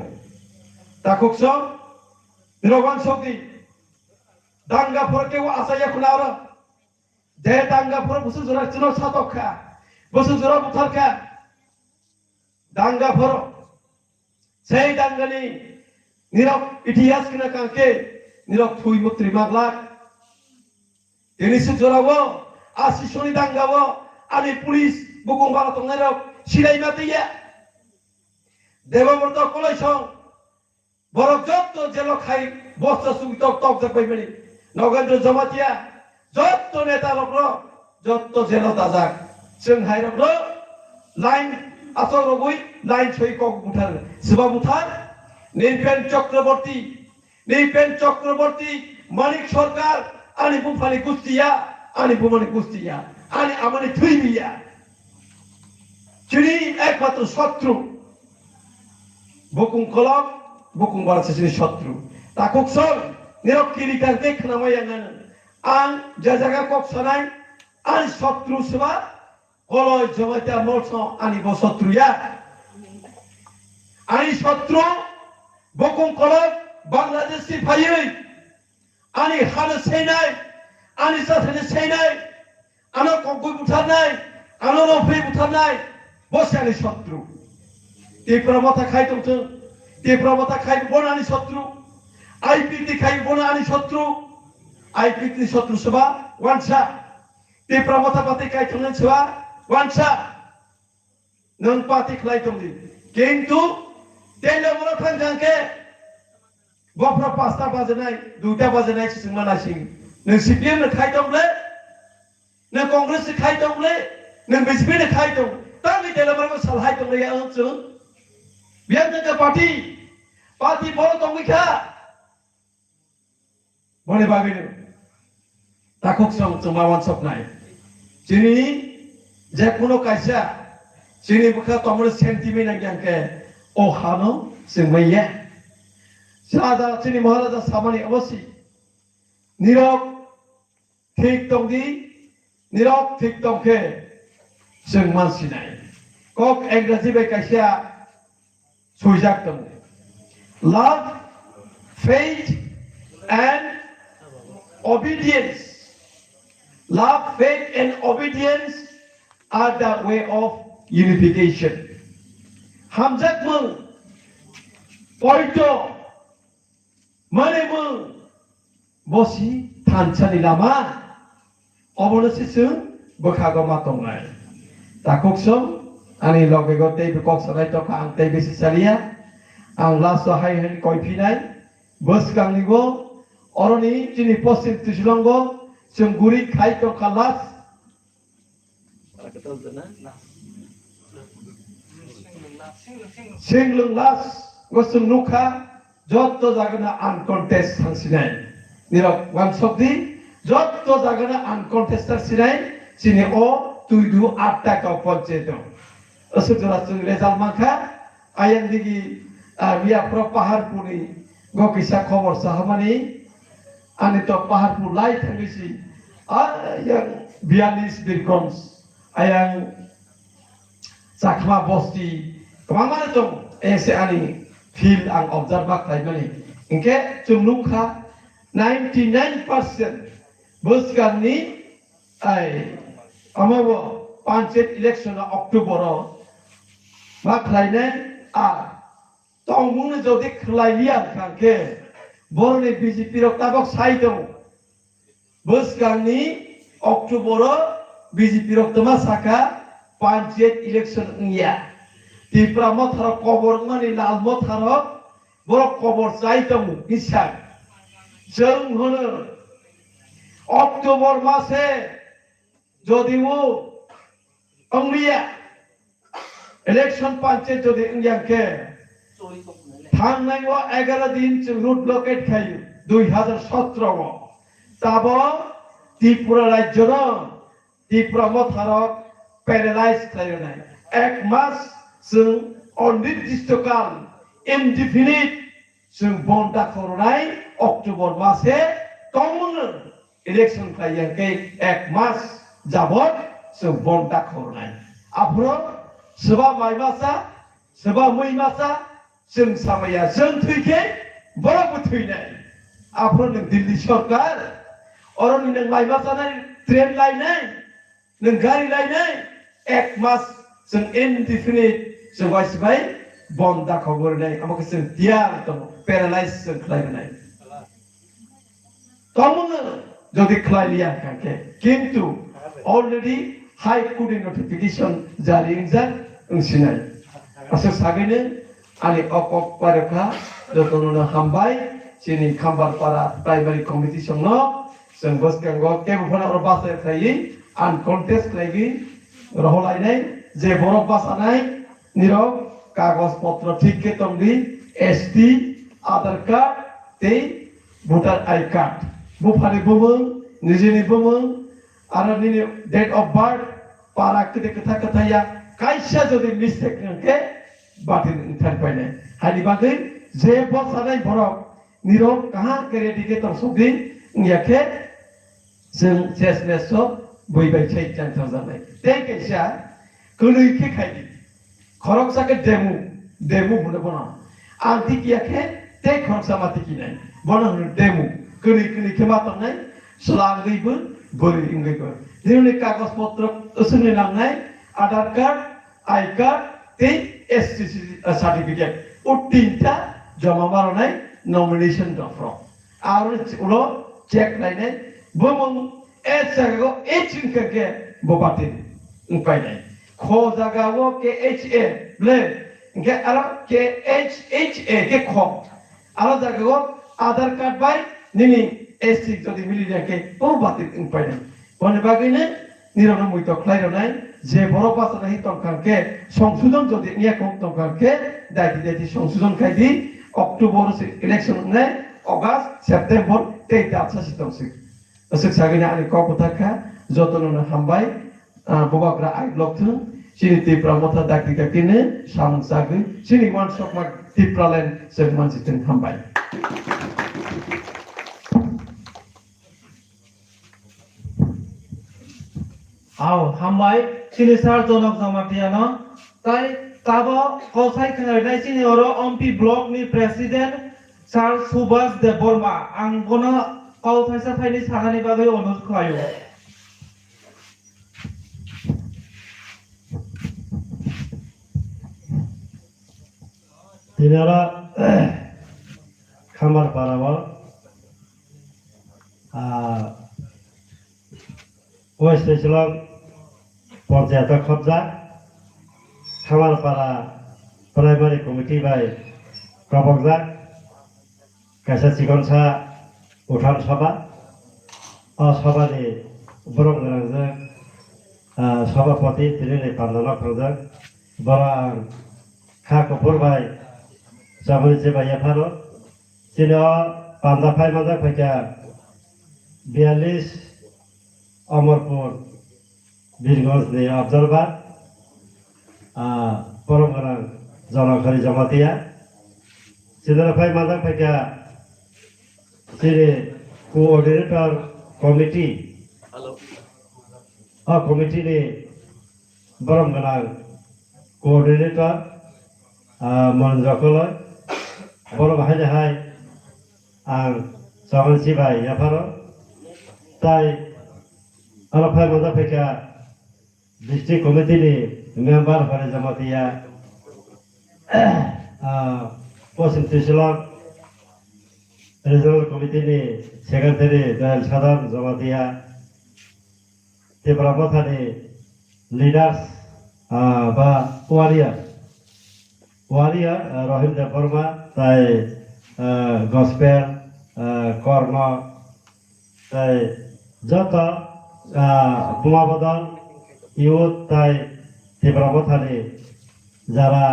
ताकुकसं निरबान सकि दांगा फरकेव आसाया खुनारो दे दांगा फर बुसु जरा चुनो सातखा बुसु जरा बुथारखा दांगा फर sei दांगानि निरब इतिहास किना कांके निरब थुइ मुत्रि मागला दिनै जरावो आसिसनि दांगावो आनि पुलिस बुकुं भारत तंनायराव सिलाइ मातैया देवव्रत कलेजों बरक जत्त जेल खाइ बस्त्र सुगितक तक जाबायमानि नगेन्द्र जमातिया जत्त नेता रग्र जत्त जेल दाजाक जों हायरग्र लाइन आसल रगुइ लाइन छय कक बुथार सिबा बुथार निपेन चक्रवर्ती मानिक सरकार आनि बुफानि कुस्तिया आनि बुमानि कुस्तिया आनि आमानि थैबिया चिनि एकमात्र शत्रु बुकुं कलक बुकुं बारसेनि शत्रु ताकुकसन निरक्किरि कांके खनामायाङानो आं जे जागा कक सानाय आनि शत्रु सेबा कलय जमाइता मर्स आनि ब शत्रुया आनि शत्रु बुकुं कलक बांलादेश सिफायै आनि हानो सैनाय आनि जाथायनो सैनाय आनो कंगै बुथारनाय आनो रफै बुथारनाय बसानि शत्रु टिप्रा मथा खाइ दंथों टिप्रा मथा खाइ बनानि शत्रु आईपीटी खाइ बनानि शत्रु आईपीटी शत्रु सेबा वानसा टिप्रा मथा पाति खाइ थंनाय सेबा वानसा नों पाति खाइ दंदि किन्तु तेलेमरा थांजांके बफ्रा 5टा बाजेनाय 2टा बाजेनाय सिं मानासिं नों सीपीएम ने खाइ दंले नों कांग्रेस ने खाइ दंले नों बीजेपी ने खाइ दं तांनि तेलेमरा सालहाय दंले जों बियान जों पार्टी बल दंगैखा बने बागैनो ताकुक जों मावान सपनाय जोंनि जेकुनु कायसा जोंनि बुखा तमनो सेन्टिमेन्ट नांगैखे अहानो जों मैया साजा जोंनि महाराजा सामानि अवसि निरब ठीक दंदि निरब ठीक दंखे जों मानसिनाय कक इंराजि बे कायसा सुइजाक दं love faith and obedience love faith and obedience are the way of unification hamjak mung poito mane mung bosi thanchani lama obonosi sung bokhago matongnai takoksom ani logego tei bokok sanai to ka ang tei besi salia ang laso hai hen koifinai Bwskang nigo oroni chini posim tishilongo sunguri khai to kalas singlung las gosung nukha jotto jagana uncontest thangsinai নিরক ওয়ানসবদি যত জায়গায় আনকন্টেস্টার Sinai চিনি ও তুই দু 8 টাকা panchayat অসুজরা result মাখা আয়ান দিগি বিয়াপ্র পাহাড়পুরি গকিসা খবর সাহামানি আনি তো পাহাড়পুর লাই থাঙ্গিসি আয়াং 42 বিরকমস আয়াং চাকমা বস্তি কমামানে তো এসে আনি ফিল আং observe খাইমানি ইনকে চুমনুখা 99% Bwskangni ai amawo panchayat election October ma khlaine a tongmung jodi khlailia kangke borni BJP rok tabok sai dong Bwskangni October BJP rok tama saka panchayat election ngia Tipra Motha kobor mani lal Motha rok borok kobor sai dong isak jeng hono October মাসে যদিও অংলিয়া election পাঞ্চে যদি ইংয়াকে থাংনাই ও 11 দিন root blockade খাই 2017 তাব ত্রিপুরা রাজ্য Tripura মথারক paralyse খাই নাই এক মাস जों অনির্দিষ্টকাল ইনডিফিনিট जों বন্ধ করনাই অক্টোবর মাসে তমন ইলেকশন খাইয়াকে এক মাস যাবত जों বন্ধ করনাই আফ্রো সবা মাইমাসা সবা মুইমাসা जों সামায়া जों থৈকে বড় থৈনাই আফ্রো নং দিল্লি সরকার অরনি নং মাইমাসা নাই ট্রেন লাইন নাই নং গাড়ি লাইন নাই এক মাস जों ইনডিফিনিট जों ওয়াইসবাই বন্ধ খবর নাই আমাকে जों দিয়ার তো প্যারালাইজ जों খাইনাই তমন যদি খাইলিয়া কাকে কিন্তু অলরেডি হাই কোর্টে নোটিফিকেশন জারি ইনজান সিনাই আসে সাগিনে আনি অকক পারখা যতনো হামবাই চিনি খাম্বার পাড়া প্রাইমারি কমিটি সংন जों Bwskang কেবো ফনা অর বাসে খাই আনকন্টেস্ট লাগি রহলাইনাই যে বড় বাসানাই নিরব কাগজপত্র ঠিককে তমদি এসটি আধার কার্ড তে voter I card বুফানি বুমুং নিজেনি বুমুং R Nini date of birth পারাকতে কথা কথায়া কাইসা যদি মিস্টেক নকে বাতিল ইনফার পাইনে হানি বাগে যে বসানাই বড় নিরব কাহা কেরেডিকে তো সবদি ইয়াকে जों চেসনেসো বইবাই চাই চান্স জানাই তে কেসা কলইকে খাইদি খরকসাকে ডেমু হনে বনা আন্তি কিয়াকে তে খরকসা মাতি কি নাই বনা হনে ডেমু কলই কে মাতম নাই সলাগইবো বলি ইংগইবো যেনে কাগজপত্র ওসনে নামনাই আধার কার্ড আই কার্ড তে এসসিসি সার্টিফিকেট ও তিনটা জমা মারনাই নমিনেশন ফর্ম আর উলো চেক লাইনে বমং এসাগো এচিনকে ববাতে উপাই নাই খো জাগাও K H A ব্লে K R K H A কে খো আর জাগাও আধার কার্ড বাই নিনি এসসি যদি মিলি রাখে ববাতে উপাই নাই বনে বাগিনে নিরন মুই তো খাইরো নাই যে বড় পাস নাই তংকাকে সংশোধন যদি নিয়া কম তংকাকে দাইতি সংশোধন খাইদি অক্টোবর ইলেকশন নে অগাস্ট সেপ্টেম্বর তেইতে আচ্ছা সিতংসি असक सागिना आनि कपथाखा जतननो हामबाय बबाग्रा आइ ब्लक थों सिनि तिप्रा मथा दाकिका किने सामसागै सिनि मान सकमा तिप्रा लाइन जों मानसिथों हामबाय आव हामबाय सिनि सार जनक जमातियानो ताइ ताबो कसाइ खनायनाय सिनि अरो एमपि ब्लक नि प्रेसिडेंट सार सुभाष देबबर्मा आं गनो कल फैसा फाइनि सागानि बागै अनुरोध खालायो दिनारा खामार पाराव वेस्ट इस्लाम पंचायत खबजा खामार पारा प्राइमारी कमिटी बाय कबकजा कैसा चिकनसा उठान सभा सभानि बरं गोनांजों सभापति दिनै पान्दानाव थांजों बरं खा खबरबाय जामुनि जेबा याफारो दिनै पान्दा फाइ माजा फाइका 42 अमरपुर वीरगंजनि अबजार्भार परम गोनां जनखरि जमातिया सिदरफाय मादा फायका सिरि कोअर्डिनेटर कमिटि कमिटिनि परम गोनां कोअर्डिनेटर मनजखौलाय बर' बाहाय आं सावन सिबाय याफारो ताई अलफाय मादा फायका डिस्ट्रिक्ट कमिटिनि मेम्बार हरे जमातिया पश्चिम त्रिशूल रिजनल कमिटिनि secretary Dayal Sadan Jamatia Tipra Mothani leaders বা warrior Rohindra Burma তাই gospel কর্ম তাই যত বোমাবদল ইউথ তাই Tipra Mothani যারা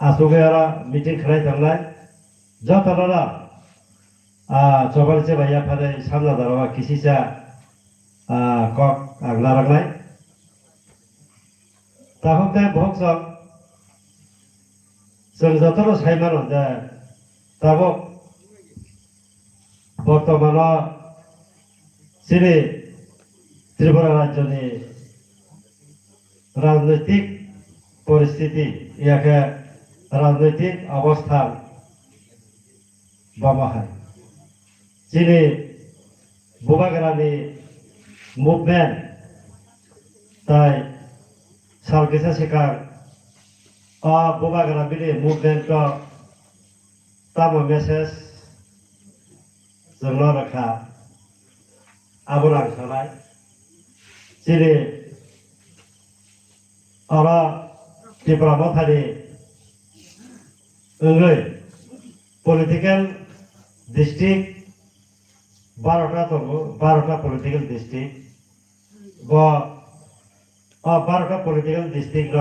আসুগেরা মিটিং খাই থাকলাই যতরা চবারছে ভাইয়া ফারে সামনা দাঁড়াবা কিসিসা কক আগলা রাখলাই তাহলে ভক্সক जों যতটা সাইমান যে তাব বর্তমানে শ্রী ত্রিপুরা রাজ্যনি রাজনৈতিক পরিস্থিতি ইয়াকে রাজনৈতিক অবস্থান বামাহায় যিনি বুবাগেরানি মুভমেন্ট তাই সালকেসা শেখার বুবাগেরা বিলি মুভমেন্ট তাম মেসেজ जोंनो रखा आबुरां सानाय जेरै अरा Tipra Mothani ओंगै पलिटिकल डिस्ट्रिक्ट 12टा दङ 12टा पलिटिकल डिस्ट्रिक्ट ब 12टा पलिटिकल डिस्ट्रिक्ट र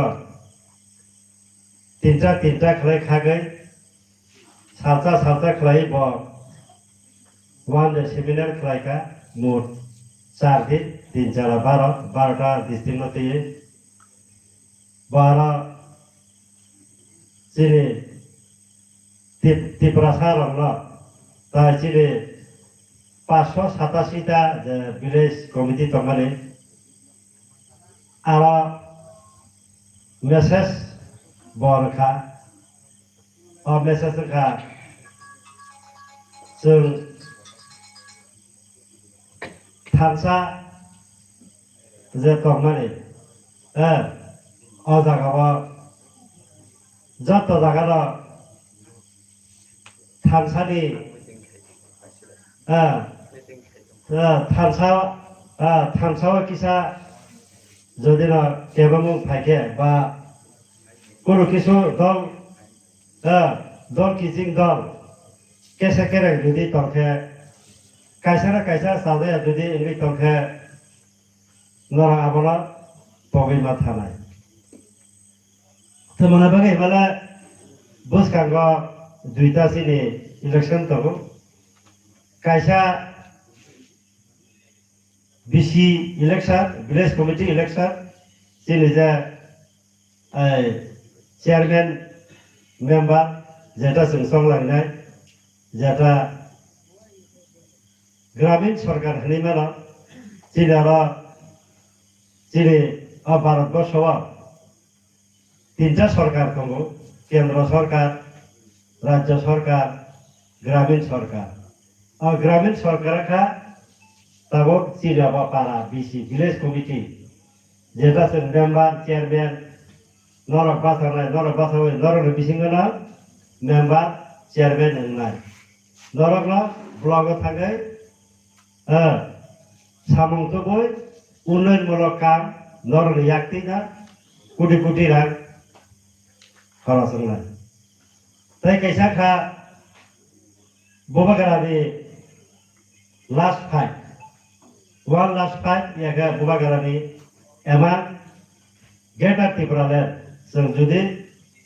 तीनटा खलाय खागै सालता खलाय ब वन डे सेमिनार खलायका मोट 4 दिन 3 4 12टा डिस्ट्रिक्ट मध्ये 12 जेरै Tipra सारंला ता जेरै 587टा विलेज कमिटि दंमाने आरो मेसेज बरखा मेसेज रखा जों थानसा जे दंमाने जागाबा जत जागा थानसानि थानसा किसा যদি না কেবমু ফাইকে বা কোনো কিছু দল কিজিং দল কেসে কেরে যদি তংখে কাইসা সাদে যদি ইংলি তংখে নরা আবলা পগিমা থানায় তো মনে বাগে বলে Bwskang দুইটা সিনি ইলেকশন তো কাইসা BC election, village committee election, still is a chairman member, Jeta Song Langnai, Jeta Gramin Sarkar Hanimana, Chidara, Chile, Bharat Boshawa, Tinta Sarkar Kongo, Kendra Sarkar, Rajya Sarkar, Gramin Sarkar. Gramin Sarkar ka tabok Chidaba Para BC village committee যেটা member chairman নরক বাসানায় নরক বিসিংনা member chairman নাই নরকলা blog থাকে সামন্ত বই উন্নয়নমূলক কাম নরক ইয়াক্তি না কোটি রাং খরচ নাই তাই কাইসা খা বোবাগারানি last fight One last fight, yaga bubagarani, eman, get at Tipra land. So Judi,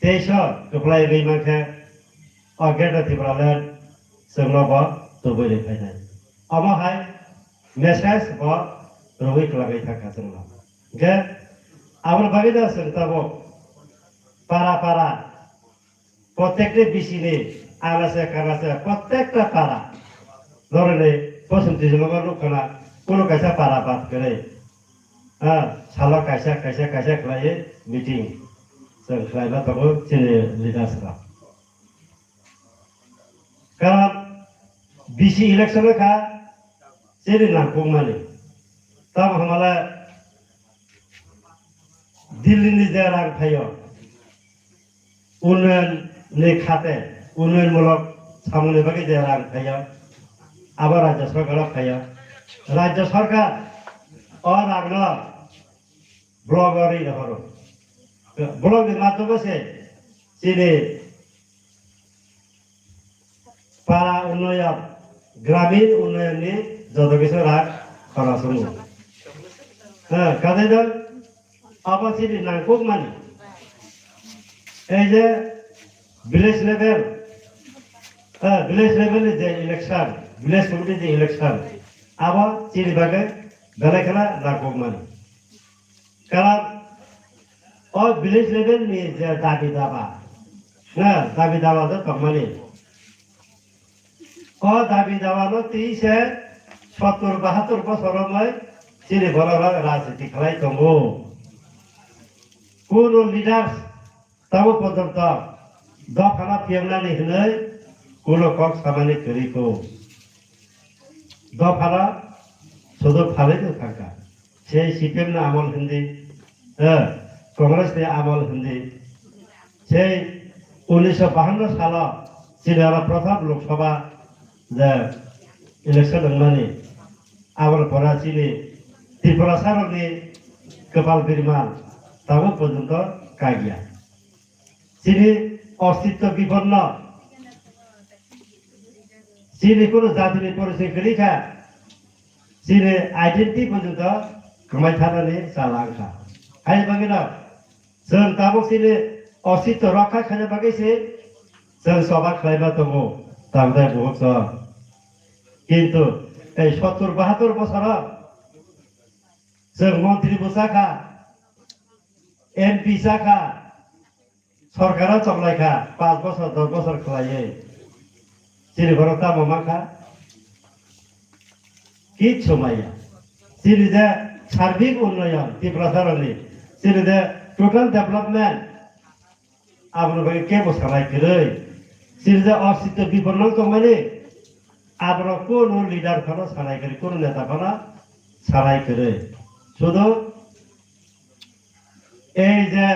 Tesha, to play Rimanka, or get at Tipra land, so Nova, to Willie Payne. Amahai, message বা রবি লাগাই থাকা जोंना के আবার বাগিদা जों তাবো পাড়া পাড়া প্রত্যেকটা বিশিনে আলাসে কালাসে প্রত্যেকটা পাড়া ধরলে পছন্দি জলবা রুখনা কোনো কাইসা পাড়া বাদ করে সালা কাইসা কাইসা কাইসা খালায়ে মিটিং जों খালাইবা তবো চিনে লিডার্সরা কারণ বিসি ইলেকশনে খা চেরি नांगौमानि तब हमारा दिल्ली जे रां थायो उन्नयन नि खाते उन्नयनमूलक सामने बाकी जे रां थायो आबार राज्य सरकार थायो राज्य सरकार और आगला ब्लगरी हरो ब्लग नि माध्यम से चिने पारा उन्नयन ग्रामीण उन्नयन नि যত কিছু রাগ করা শুরু কাজে দল অবশ্যই নাঙ্কুক মানে এই যে ভিলেজ লেভেলে যে ইলেকশন ভিলেজ কমিটি যে ইলেকশন আবার চিরিবাগে বেলা খেলা নাঙ্কুক মানে কারণ ও ভিলেজ লেভেল নিয়ে যে দাবি দাবা তো কমানি ও দাবি দাবানো 30-70-72 বছরময় চিনি বড় রাজনীতি খেলাই দंगो কোন লিডার তাও পর্যন্ত দফানা পিয়মনানি হनै কোন কক সামানি করিকো দফানা শুধু ফালাইতে থাকা সেই সিপিএম না আমল হিন্দি কংগ্রেস নে আমল হিন্দি সেই 1952 সাল চিনারা প্রথম লোকসভা যে ইলেকশন মানে আবার পড়া চিনি ত্রিপুরা সারনি কপাল বিরমান তাও পর্যন্ত কাগিয়া চিনি অস্তিত্ব বিপন্ন চিনি কোনো জাতির পরিচয় করিখা চিনি আইডেন্টি পর্যন্ত কমাই থানানি চালাংখা হাই বাগিনা जों दाबो चिनि अस्तित्व रक्षा खालामनो बागैसो जों सभा खालामना दङ दाबो बहुत কিন্তু এই 70-72 বছর जों মন্ত্রী বসাখা এমপি সাখা সরকারা চমলাইখা 5 বছর 10 বছর খালায়ে চিনি ভরতা মামাখা কি সময়য়া চিনি যে সার্বিক উন্নয়ন ত্রিপুরা সারনি চিনি যে টোটাল ডেভেলপমেন্ট আপনার বাকি কে বসালাই করে চিনি যে অস্তিত্ব বিপন্ন কমানি আপনার কোন লিডার খানো সারাই করে কোন নেতা খানো সারাই করে শুধু এই যে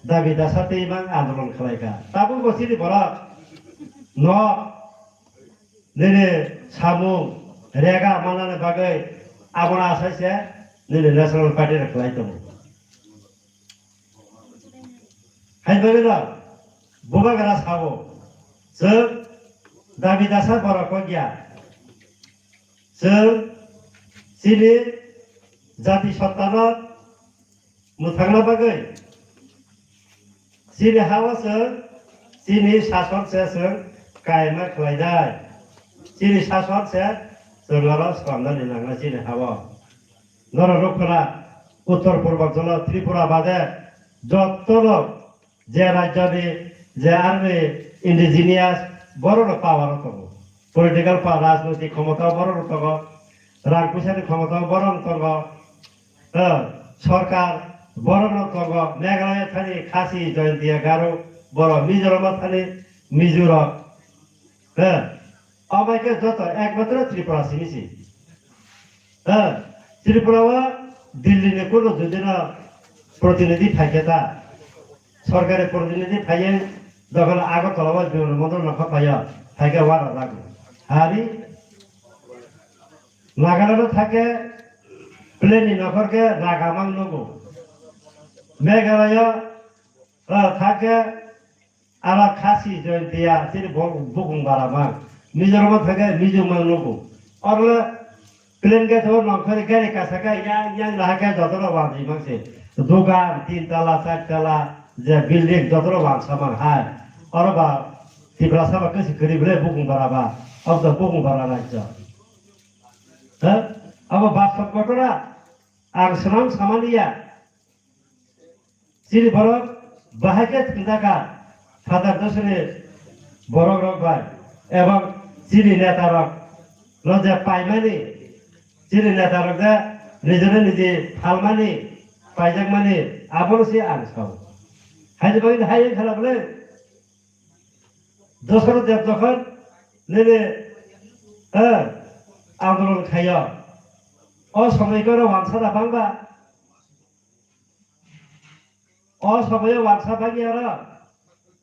দাবি দাসাতে এবং আন্দোলন খালাইকা তাবো বসিনি বড় ন নেনে সামু রেগা মানানে বাগৈ আপনার আসাইছে নেনে ন্যাশনাল পার্টি খালাই দङ हाइबागेरा बबागेरा साबो जों दाबि दासा बर'खौ गैया जों चिनि जाति सत्तानो मुथांना बागै चिनि हावासो चिनि शासनसे जों कायमा खालायनाय चिनि शासनसे जों लारा खालामनानै लांना चिनि हावा नररखना उत्तर पूर्वाञ्चल त्रिपुरा बादे जत्तल যে রাজ্যে যে আর্মি ইন্ডিজিনিয়াস বড় পাওয়ার দङ পলিটিক্যাল পাওয়ার রাজনৈতিক ক্ষমতা বড় দङ রাং পয়সানি ক্ষমতা বড় দङ সরকার বড় দङ মেঘালয় থানি খাসি জয়ন্তিয়া গারো বড় মিজোরাম থানি মিজোরাম অবাইকে যত একমাত্র ত্রিপুরা সিমিছি ত্রিপুরাও দিল্লিনে কোনো যদি না প্রতিনিধি থাকেতা সরকারি প্রতিনিধি থাইয়ে যখন আগরতলা বিমানবন্দর নখ পাইয়া থাকে ওয়ারা লাগবে আরি নাগাল্যান্ড থাকে প্লেনি নখরকে নাগামাং নগো মেঘালয় থাকে আর খাসি জয়ন্তিয়া যেটি বুকুংবারামাং মিজোরাম থাকে মিজোমাং নগো আর প্লেন কে তো নখরে গাড়ি কাছাকা ইয়াং লাহাকে যতটা বাঁধি মাংসে দোকান 3 তলা 4 তলা যে বিল্ডিং যতটা বাংসামাং হায় অরবা ত্রিপুরা সাবা কেসি করিবলে বুকুংবারাবা অব বুকুংবারা রাজ্য abo basak kotora ang senang samania sini borok bahagia tindaka father dosene borok rok bai ebang sini neta rok loja paimani sini neta rok da nijone nije halmani paijak mani aboro si ang saw haide bagin haye khala bole dosoro deb jokhon nene আন্দোলন খাইয়া অসময়কর ওয়ানসারা বাংলা অসময়ে ওয়ানসা ভাঙিয়ারা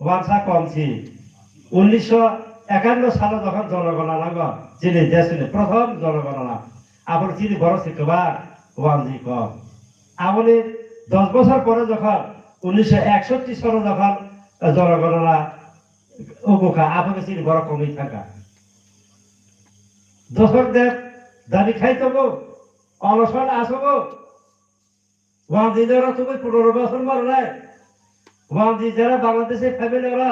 ওয়ানসা কমছি 1951 সালে যখন জনগণনা লাগ চিনি দেশে প্রথম জনগণনা আপনি চিনি বড় শিক্ষবা ওয়ানজি কম আপনি 10 বছর পরে যখন 1961 সালে যখন জনগণনা উপকা আপনি চিনি বড় কমই থাকা দোসর দেব দাবি খাইতব অনশন আসব ওয়ানজি যারা তুমি 15 বছর মর নাই ওয়ানজি যারা বাংলাদেশে ফ্যামিলি ওরা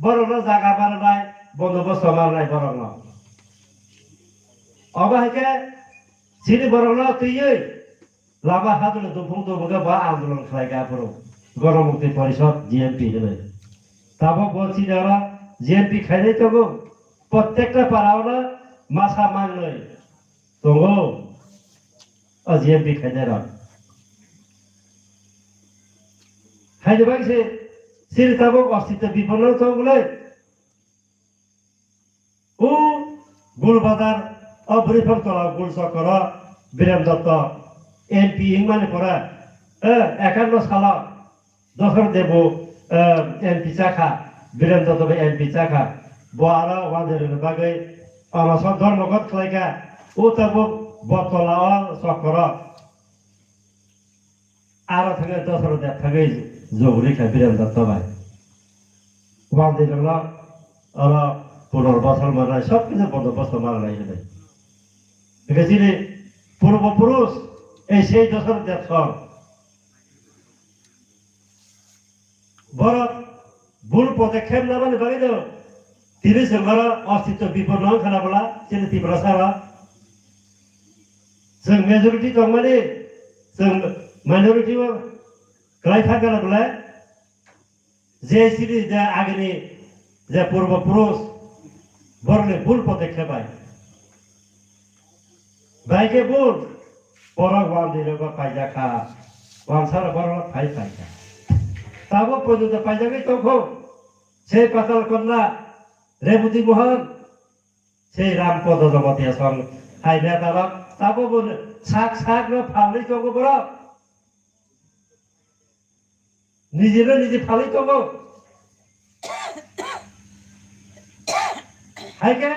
বড় না জায়গা মার নাই বন্দোবস্ত মার নাই বড় না অবাহিকে চিনি বড় না তুই লাভা হাতুলে দুপুং দুপুকে বা আন্দোলন খাইগা পুরো গণমুক্তি পরিষদ জিএমপি হলে তারপর বলছি যারা জিএমপি খাইলেই তবু প্রত্যেকটা পাড়াও না মাসা মানলই তঙ্গো জিএমপি খাইতে রাখ খাইতে পাইছে সির তাবক অস্তিত্ব বিপন্ন তঙ্গলে ও গুলবাজার অবরিফল তলা গুল চক্র বীরেন দত্ত এমপি মানে পড়া 51 সাল দশর দেব এমপি চাখা বীরেন দত্ত এমপি চাখা বড় ওয়াদের বাগে অনশন ধর্মগত খাইগা ও তাবো বতলা চক্র আর থাকে দশর দেব থাকে জগুরি খাই বীরেন দত্ত ভাই ওয়াদের আর 15 বছর মারাই সব কিছু বন্দোবস্ত মারাই হবে দেখেছিলি পূর্বপুরুষ এই সেই দশর দেব সব বড় ভুল পদক্ষেপ না মানে বাকি দেব তিনি जोंगारा अस्तित्व विपन्न खालामला जेरै तिब्रा सारा जों मेजरिटी दं माने जों माइनरिटी ग्राय थागोनब्ला जे सिरि जे आगनि जे पूर्वपुरुष बरले भुल पदक्षेप आय बाइके भुल बरक वान्दिरबा पाइजाखा वानसारा बरक पाइका ताबो पजुत पाइजाकै तखौ से पाताल कन्ना रेबुती मोहन से रामपद जमतिया सं हाइना तारा ताबो बन साक साक र फालै तको बर निजेर निजे फालै तको हाइके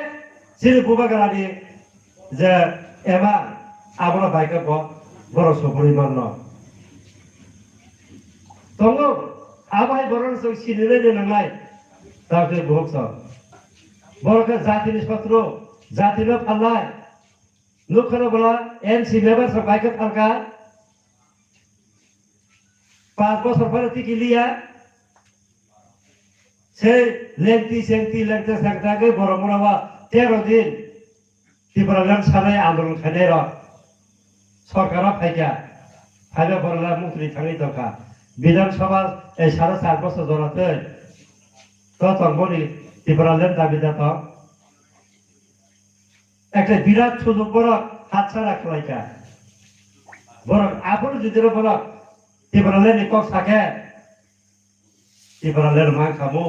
सिरि बुबागारानि जे एमा आबला बाइका बर सपरि मन तंगो आबाय बरन सं सिनिले नंगाय ताके भोक्स बरका जातिनि शत्रु जातिनो फाल्लाय लुखनो बला एनसी मेम्बर सब बाइक फाल्का 5 বছর পরে টিকি লিয়া সেই লেংটি সেংটাকে বড় মোড়াবা 13 দিন ত্রিপুরার সারাই আন্দোলন খাইলে র সরকার ফাইকা ফাইলে বড়লা মন্ত্রী থাকি দরকার বিধানসভা এই 4.5 বছর ধরাতে ততঙ্গনি ত্রিপুরার দাবিদাতা একটা বিরাট সুযোগ বড় হাতছাড়া খেলাইকা বড় আপন যদি বড় ত্রিপুরার নিকক থাকে ত্রিপুরার মা খামো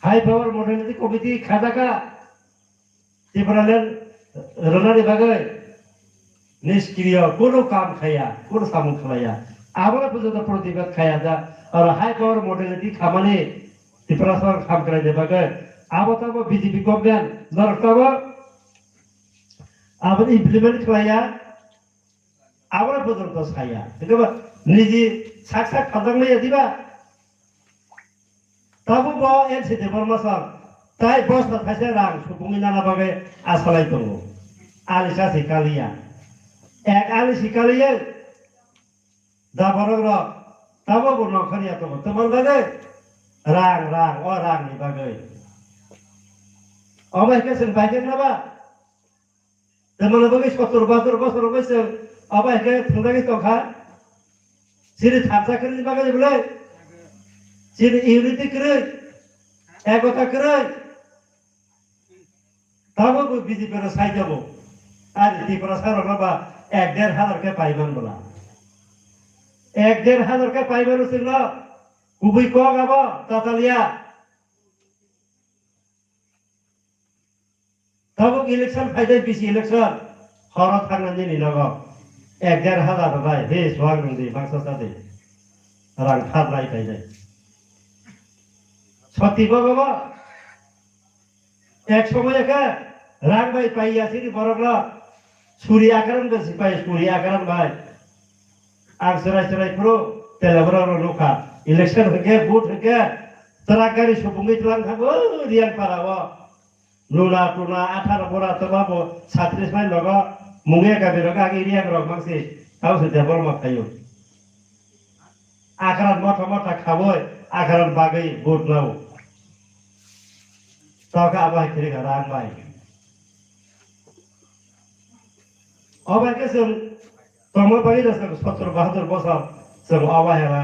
হাই পাওয়ার মডেলিটি কমিটি খাদাকা ত্রিপুরার রনারি বাগে নিষ্ক্রিয় কোনো কাম খাইয়া কোনো সামন খাইয়া আবার পর্যন্ত প্রতিবাদ খাইয়া যা আর হাই পাওয়ার মডেলিটি খামানি ত্রিপুরা সরকার কাম করে দেবাগে আবতাব বিজেপি গভর্নমেন্ট নরকাব আবার ইমপ্লিমেন্ট খাইয়া আবার পর্যন্ত খাইয়া কিন্তু নিজে সাক সাক খাদাংলাই দিবা তাবো ব এনসি দেবর মাসাল তাই বস্তা থাইছে রাং সুপুঙি নানা বাগে আসালাই দङ আলিসা সিকালিয়া এক আলি সিকালিয়া দাবরং র তাবো ব নখরিয়া দङ তোমার বাগে রাং রাং ও রাং नि बागे अबाइके जों बाइकेन नाबा Teman bagi 70 bosor besar apa yang tengah itu kan? Sini thamsa kerja bagai boleh. Sini unity kerja, ekota kerja. Tahu bu biji perasai jabo. Ada di perasai orang apa? 1.5 ke payment bola. 1.5 ke payment usin lo. Kubi kau apa? Tatalia. Tahu election faida bisi election. Horot tangan ini naga. 1.5 bagai. Hei suang nanti bangsa tadi. Orang khad lai faida. Soti bawa. Ek সময় কে রাং ভাই পাইয়াছি বরগলা ছুরি আকারণ গেছি পাই ছুরি আকারণ ভাই আর সরাই পুরো তেলেবরার লোকা election হকে vote হকে তরাকারি সুপুঙ্গি তুলান থাকবো রিয়ান পারাবো লুনা টুনা 18 বড়া তবাবো 36 মাইল লগা মুগে গাবি লগা আগে রিয়ান রক মাংসি তাও সেটা বড় মা খাইও আকারণ মঠা খাবই আকারণ বাগৈ ভোট নাও Tao ka abai kiri ka rang bai. Abai ke sem tomo bagi dah sem 70 bosor sem abai hara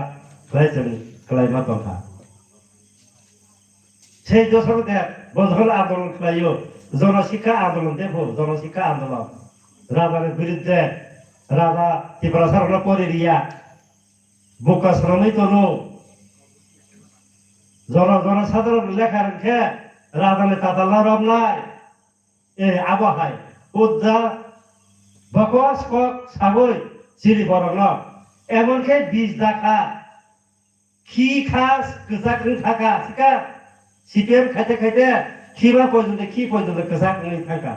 kelai sem kelai matong ka. Sei dosor de bosor andolon kelai yo zona shika andolon de bo zona shika andolon. Rada ne biruddhe rada Tipra sarla pori riya buka sramai tono zona sadar lekha rangke রাধানে তাতাল্লা রব নাই এ আবহায় উদ্দা বকওয়াস cock সাবই সিরি বরং এমনকি বীজ দেখা খি খাস গজাক থাকা seeker CPM খাইতে খিবা পর্যন্ত গজাক থাকা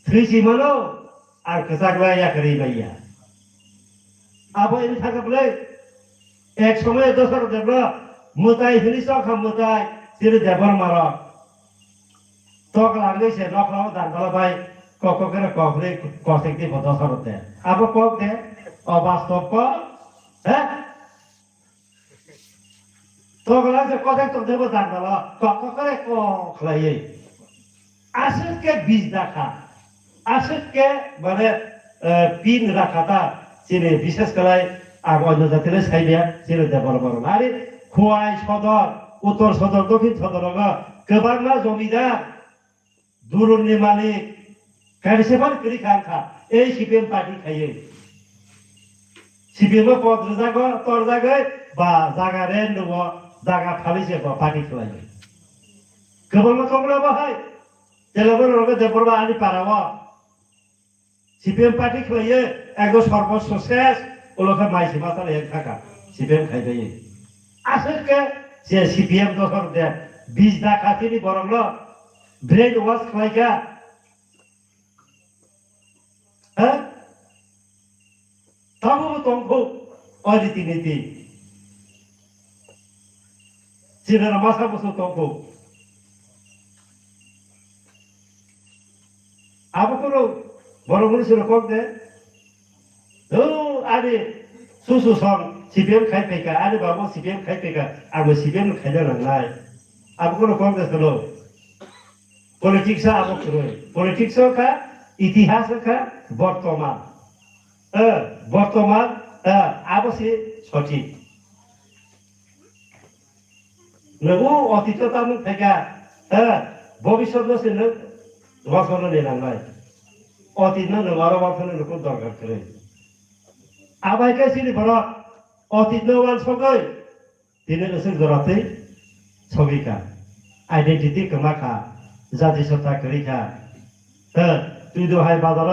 থ্রিসি মনো আর গজাক লাইয়া করি বাইয়া আবো এনে থাকা বলে এক সময় দশর দেব মুতাই হিলি সখা মুতাই Sini jabar marah, tok lagi sih nak lawan dan kalau baik kok kira kofri kosek di foto sorotnya, apa kok deh, obas toko, tok lagi kosek tuh deh dan kalau kok kira kok lagi, asyik ke biz daka, asyik ke mana pin rakata, sini bisnis kelai, aku ada jatilah saya sini jabar marah, hari kuai sodor. উত্তর সদর দক্ষিণ সদর গোবাং না জমিদার দুরুন্নি মালিক কারিসেবান করি খানখা এই CPM party খাইয়ে CPM পদ জাগো তোর জায়গায় বা জায়গা রেন্ট দেব জায়গা ফালিছে পার্টি খেলাইবে গোবাং তোমরা বাহাই তেলেবর রোগে দেবরবা আনি পারাব সিপিএম পার্টি খেলাইয়ে একদম সর্বস্ব শেষ ওলোকে মাইসি মাতালে এক থাকা সিপিএম খাইবে আসলে যে সিপিএম দখল দে বীজ দা খাতিনি বরং ব্রেন ওয়াশ খাইকা হ্যাঁ তাবো তংখো অরীতিনীতি সিনেরা মাসা বসো তংখো আবো করো বড় মনুষ্যের কক দে ও আরে সুসু সং সিপিএম খাইপেকা আরে বাবু সিপিএম খাইপেকা আবো সিপিএম খাইলে নাই আবো কোনো কংগ্রেস হলো পলিটিক্স আবো করো পলিটিক্স কা ইতিহাস কা বর্তমান আবো সে সঠিক নগো অতীত তামু থেকে ভবিষ্যৎ নসে ন রচনা নিলাঙ্গাই অতীত ন নমারো বাথনে নকো দরকার করে আবাই কে সিনি বড় অতীত নওয়াল সগৈ তিনি এসে জরাতে সগিকা আইডেন্টিটি কমাখা জাতি সত্তা করিখা তুই দোহাই বাজার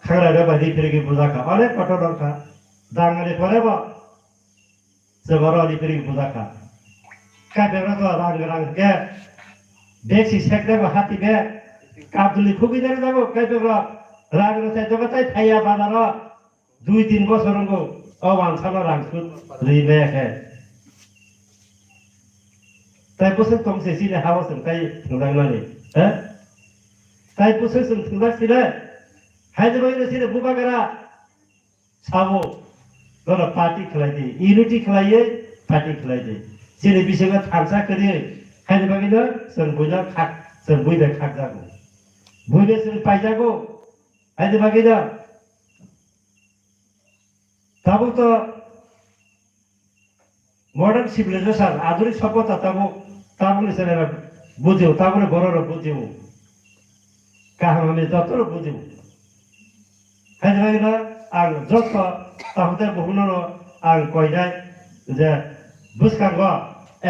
খাগড়াইবে বাদি ফিরিকি বুঝাখা অনেক কঠোর দরকার দাঙ্গালি পরেব জবর অলি ফিরিকি বুঝাখা কাবেরা তো রাং গে বেশি শেখ দেব হাতি বে কাবদুলি খুবই দেবে যাব কাবেরা রাং রসাই জগতাই থাইয়া বাজার 2-3 বছর গো অবান সালা রাংসুত রিবে হে তাই বসে তমসে সিলে হাওয়াসন তাই থুদাংলানি তাই বসে সন থুদাসিলে হায়দ্রাবাদে সিলে বুবাগারা সাবো গরা পার্টি খেলাইতে ইউনিটি খেলাইয়ে পার্টি খেলাইতে সিলে বিশেষে থামসা করে হায়দ্রাবাদে সন বুইদা খাক সন বুইদা খাক যাগো বুইদা সন পাই যাগো Aja bagi dah. Tabu tu modern civilization, adurik সভ্যতা tabu ni sana bujiu, tabu ni bororo bujiu. Kahami jotor bujiu. Aja bagi dah, ang jotor tahu tu buhunono ang koidai je Bwskang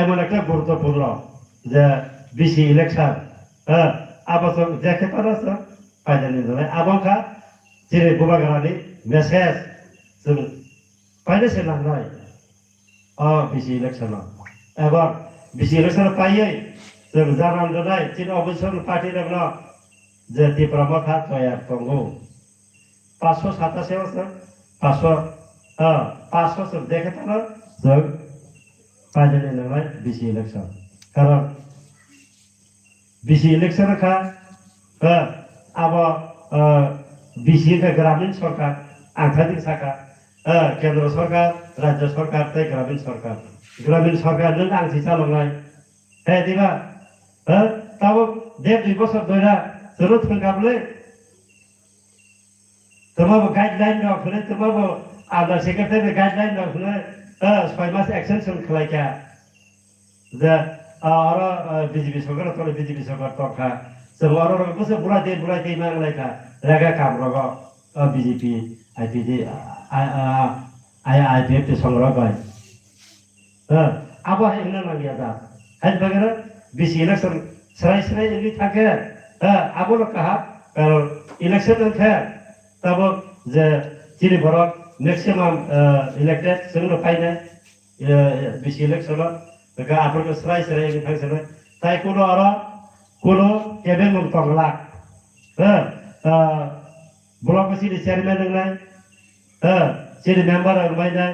এমন একটা গুরুত্বপূর্ণ যে BC election আবাসন দেখে পারা পাইজানি ধরে আবংখা যেরে বুবাগানি message जों পাইছে না নয় বিসি ইলেকশন এবার বিসি ইলেকশন পাইয়ে जों জানান দনাই চিন অবসর পার্টি রগল যে ত্রিপুরা মথা তৈয়ার তঙ্গো 527 বছর 500 দেখে পারা जों পাইজানি নয় বিসি ইলেকশন কারণ বিসি ইলেকশন খা আবো বিসি গ্রামীণ সরকার আংখাদিক শাখা কেন্দ্র সরকার রাজ্য সরকার তাই গ্রামীণ সরকার নং আংসি চালাंनाय হ্যাঁ দিবা তাও 1.5 বছর ধরে জরুরত ফেলকাবলে তোমাবো গাইডলাইন দাও করে তোমাবো আন্ডার সেক্রেটারি গাইডলাইন দাও করে 6 মাস এক্সটেনশন খালাইকা যে আর বিজেপি সরকার তলে বিজেপি সরকার তখা जों आरो बसे बुरादे मांगलायखा रेगा कामरग बिजेपि आईपीडी आईपीएफ संग्रह गाय आबो हेंना नागिया दा हाय बगेरा बिसि इलेक्शन सराय इली थाके आबो कहा कारण इलेक्शन थे तब जे चिरि भरत मैक्सिमाम इलेक्टेड जों फाइने बिसि इलेक्शन का आपरको सराय इली थांसने ताई कोनो आरो কোনো কেবে মন তংলা ব্লক সিটি চেয়ারম্যান নাই সিটি মেম্বার নাই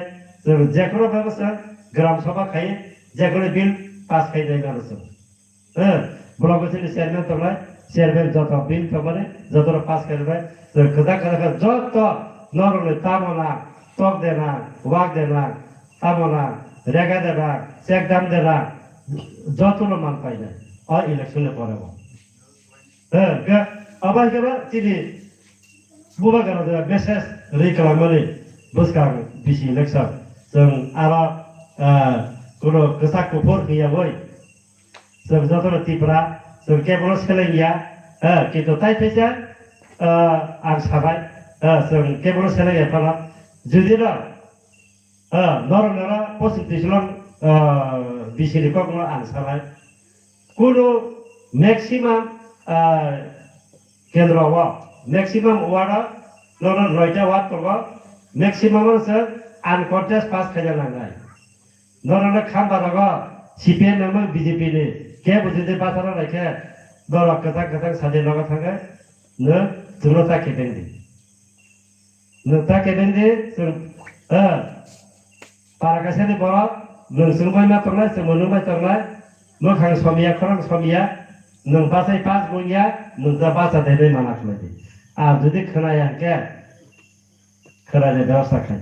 যে কোনো ব্যবস্থা গ্রাম সভা খাই যে কোনো বিল পাস খাই যায় মানুষ ব্লক সিটি চেয়ারম্যান তংলাই চেয়ারম্যান যত বিল তমানে যত পাস খাই যায় খোদা খোদা যত নরলে তামনা টক দেনা ওয়াক দেনা তামনা রেগা দেনা চেক দাম দেনা যত মান পাই যায় और इलेक्शन में पड़े वो अब आगे बार चीज़ बुबा करना था बेसेस रिकलाम वाले Bwskang बिसी इलेक्शन जों आरा कोनो कसाक कुफर किया वही जों जतों Tipra जों केवल सेलेंगिया किंतु ताई पैसा आग साबाय जों केवल सेलेंगिया पला जुदी ना नरा पॉजिटिव बिसी रिकॉर्ड में आग साबाय কোনো ম্যাক্সিমাম কেন্দ্র ওয়া ম্যাক্সিমাম ওয়ার্ড নরন রয়টা ওয়ার্ড তো ম্যাক্সিমাম আছে আনকন্টেস্ট পাস খাইয়া লাগাই নরন খামবারগ সিপিএম এম বিজেপি নি কে বুঝিতে বাসারা রাখে দল কথা সাজে লগা থাকে ন জুরতা কেবেন্দি নতা কেবেন্দি পারাকাসেনি বড় নসুরবাই মা তংলাই সমনুবাই তংলাই मोखां समिया खरं समिया नों बासाय पास गया नों दा बासा देबे माना खलायदि आ जुदि खोनाया के खोनाने व्यवस्था खाय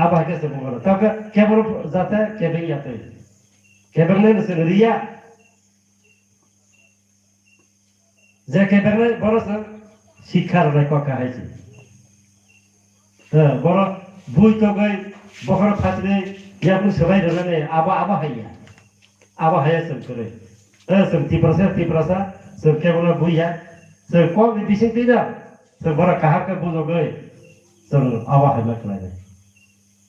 आबा के से बुंगो तब केबल जाते केबे याते केबल ने से रिया जे केबल बरस शिक्षार रे को काहायछि बड़ बुई तो गई बखर फासने या मुझे सबाई रहने आबा है सब करे सब Tipra सब क्या बोला बुया सब कौन भी बिसिंग तीजा सब बड़ा कहा के बोलो गए सब आबा है मत लाए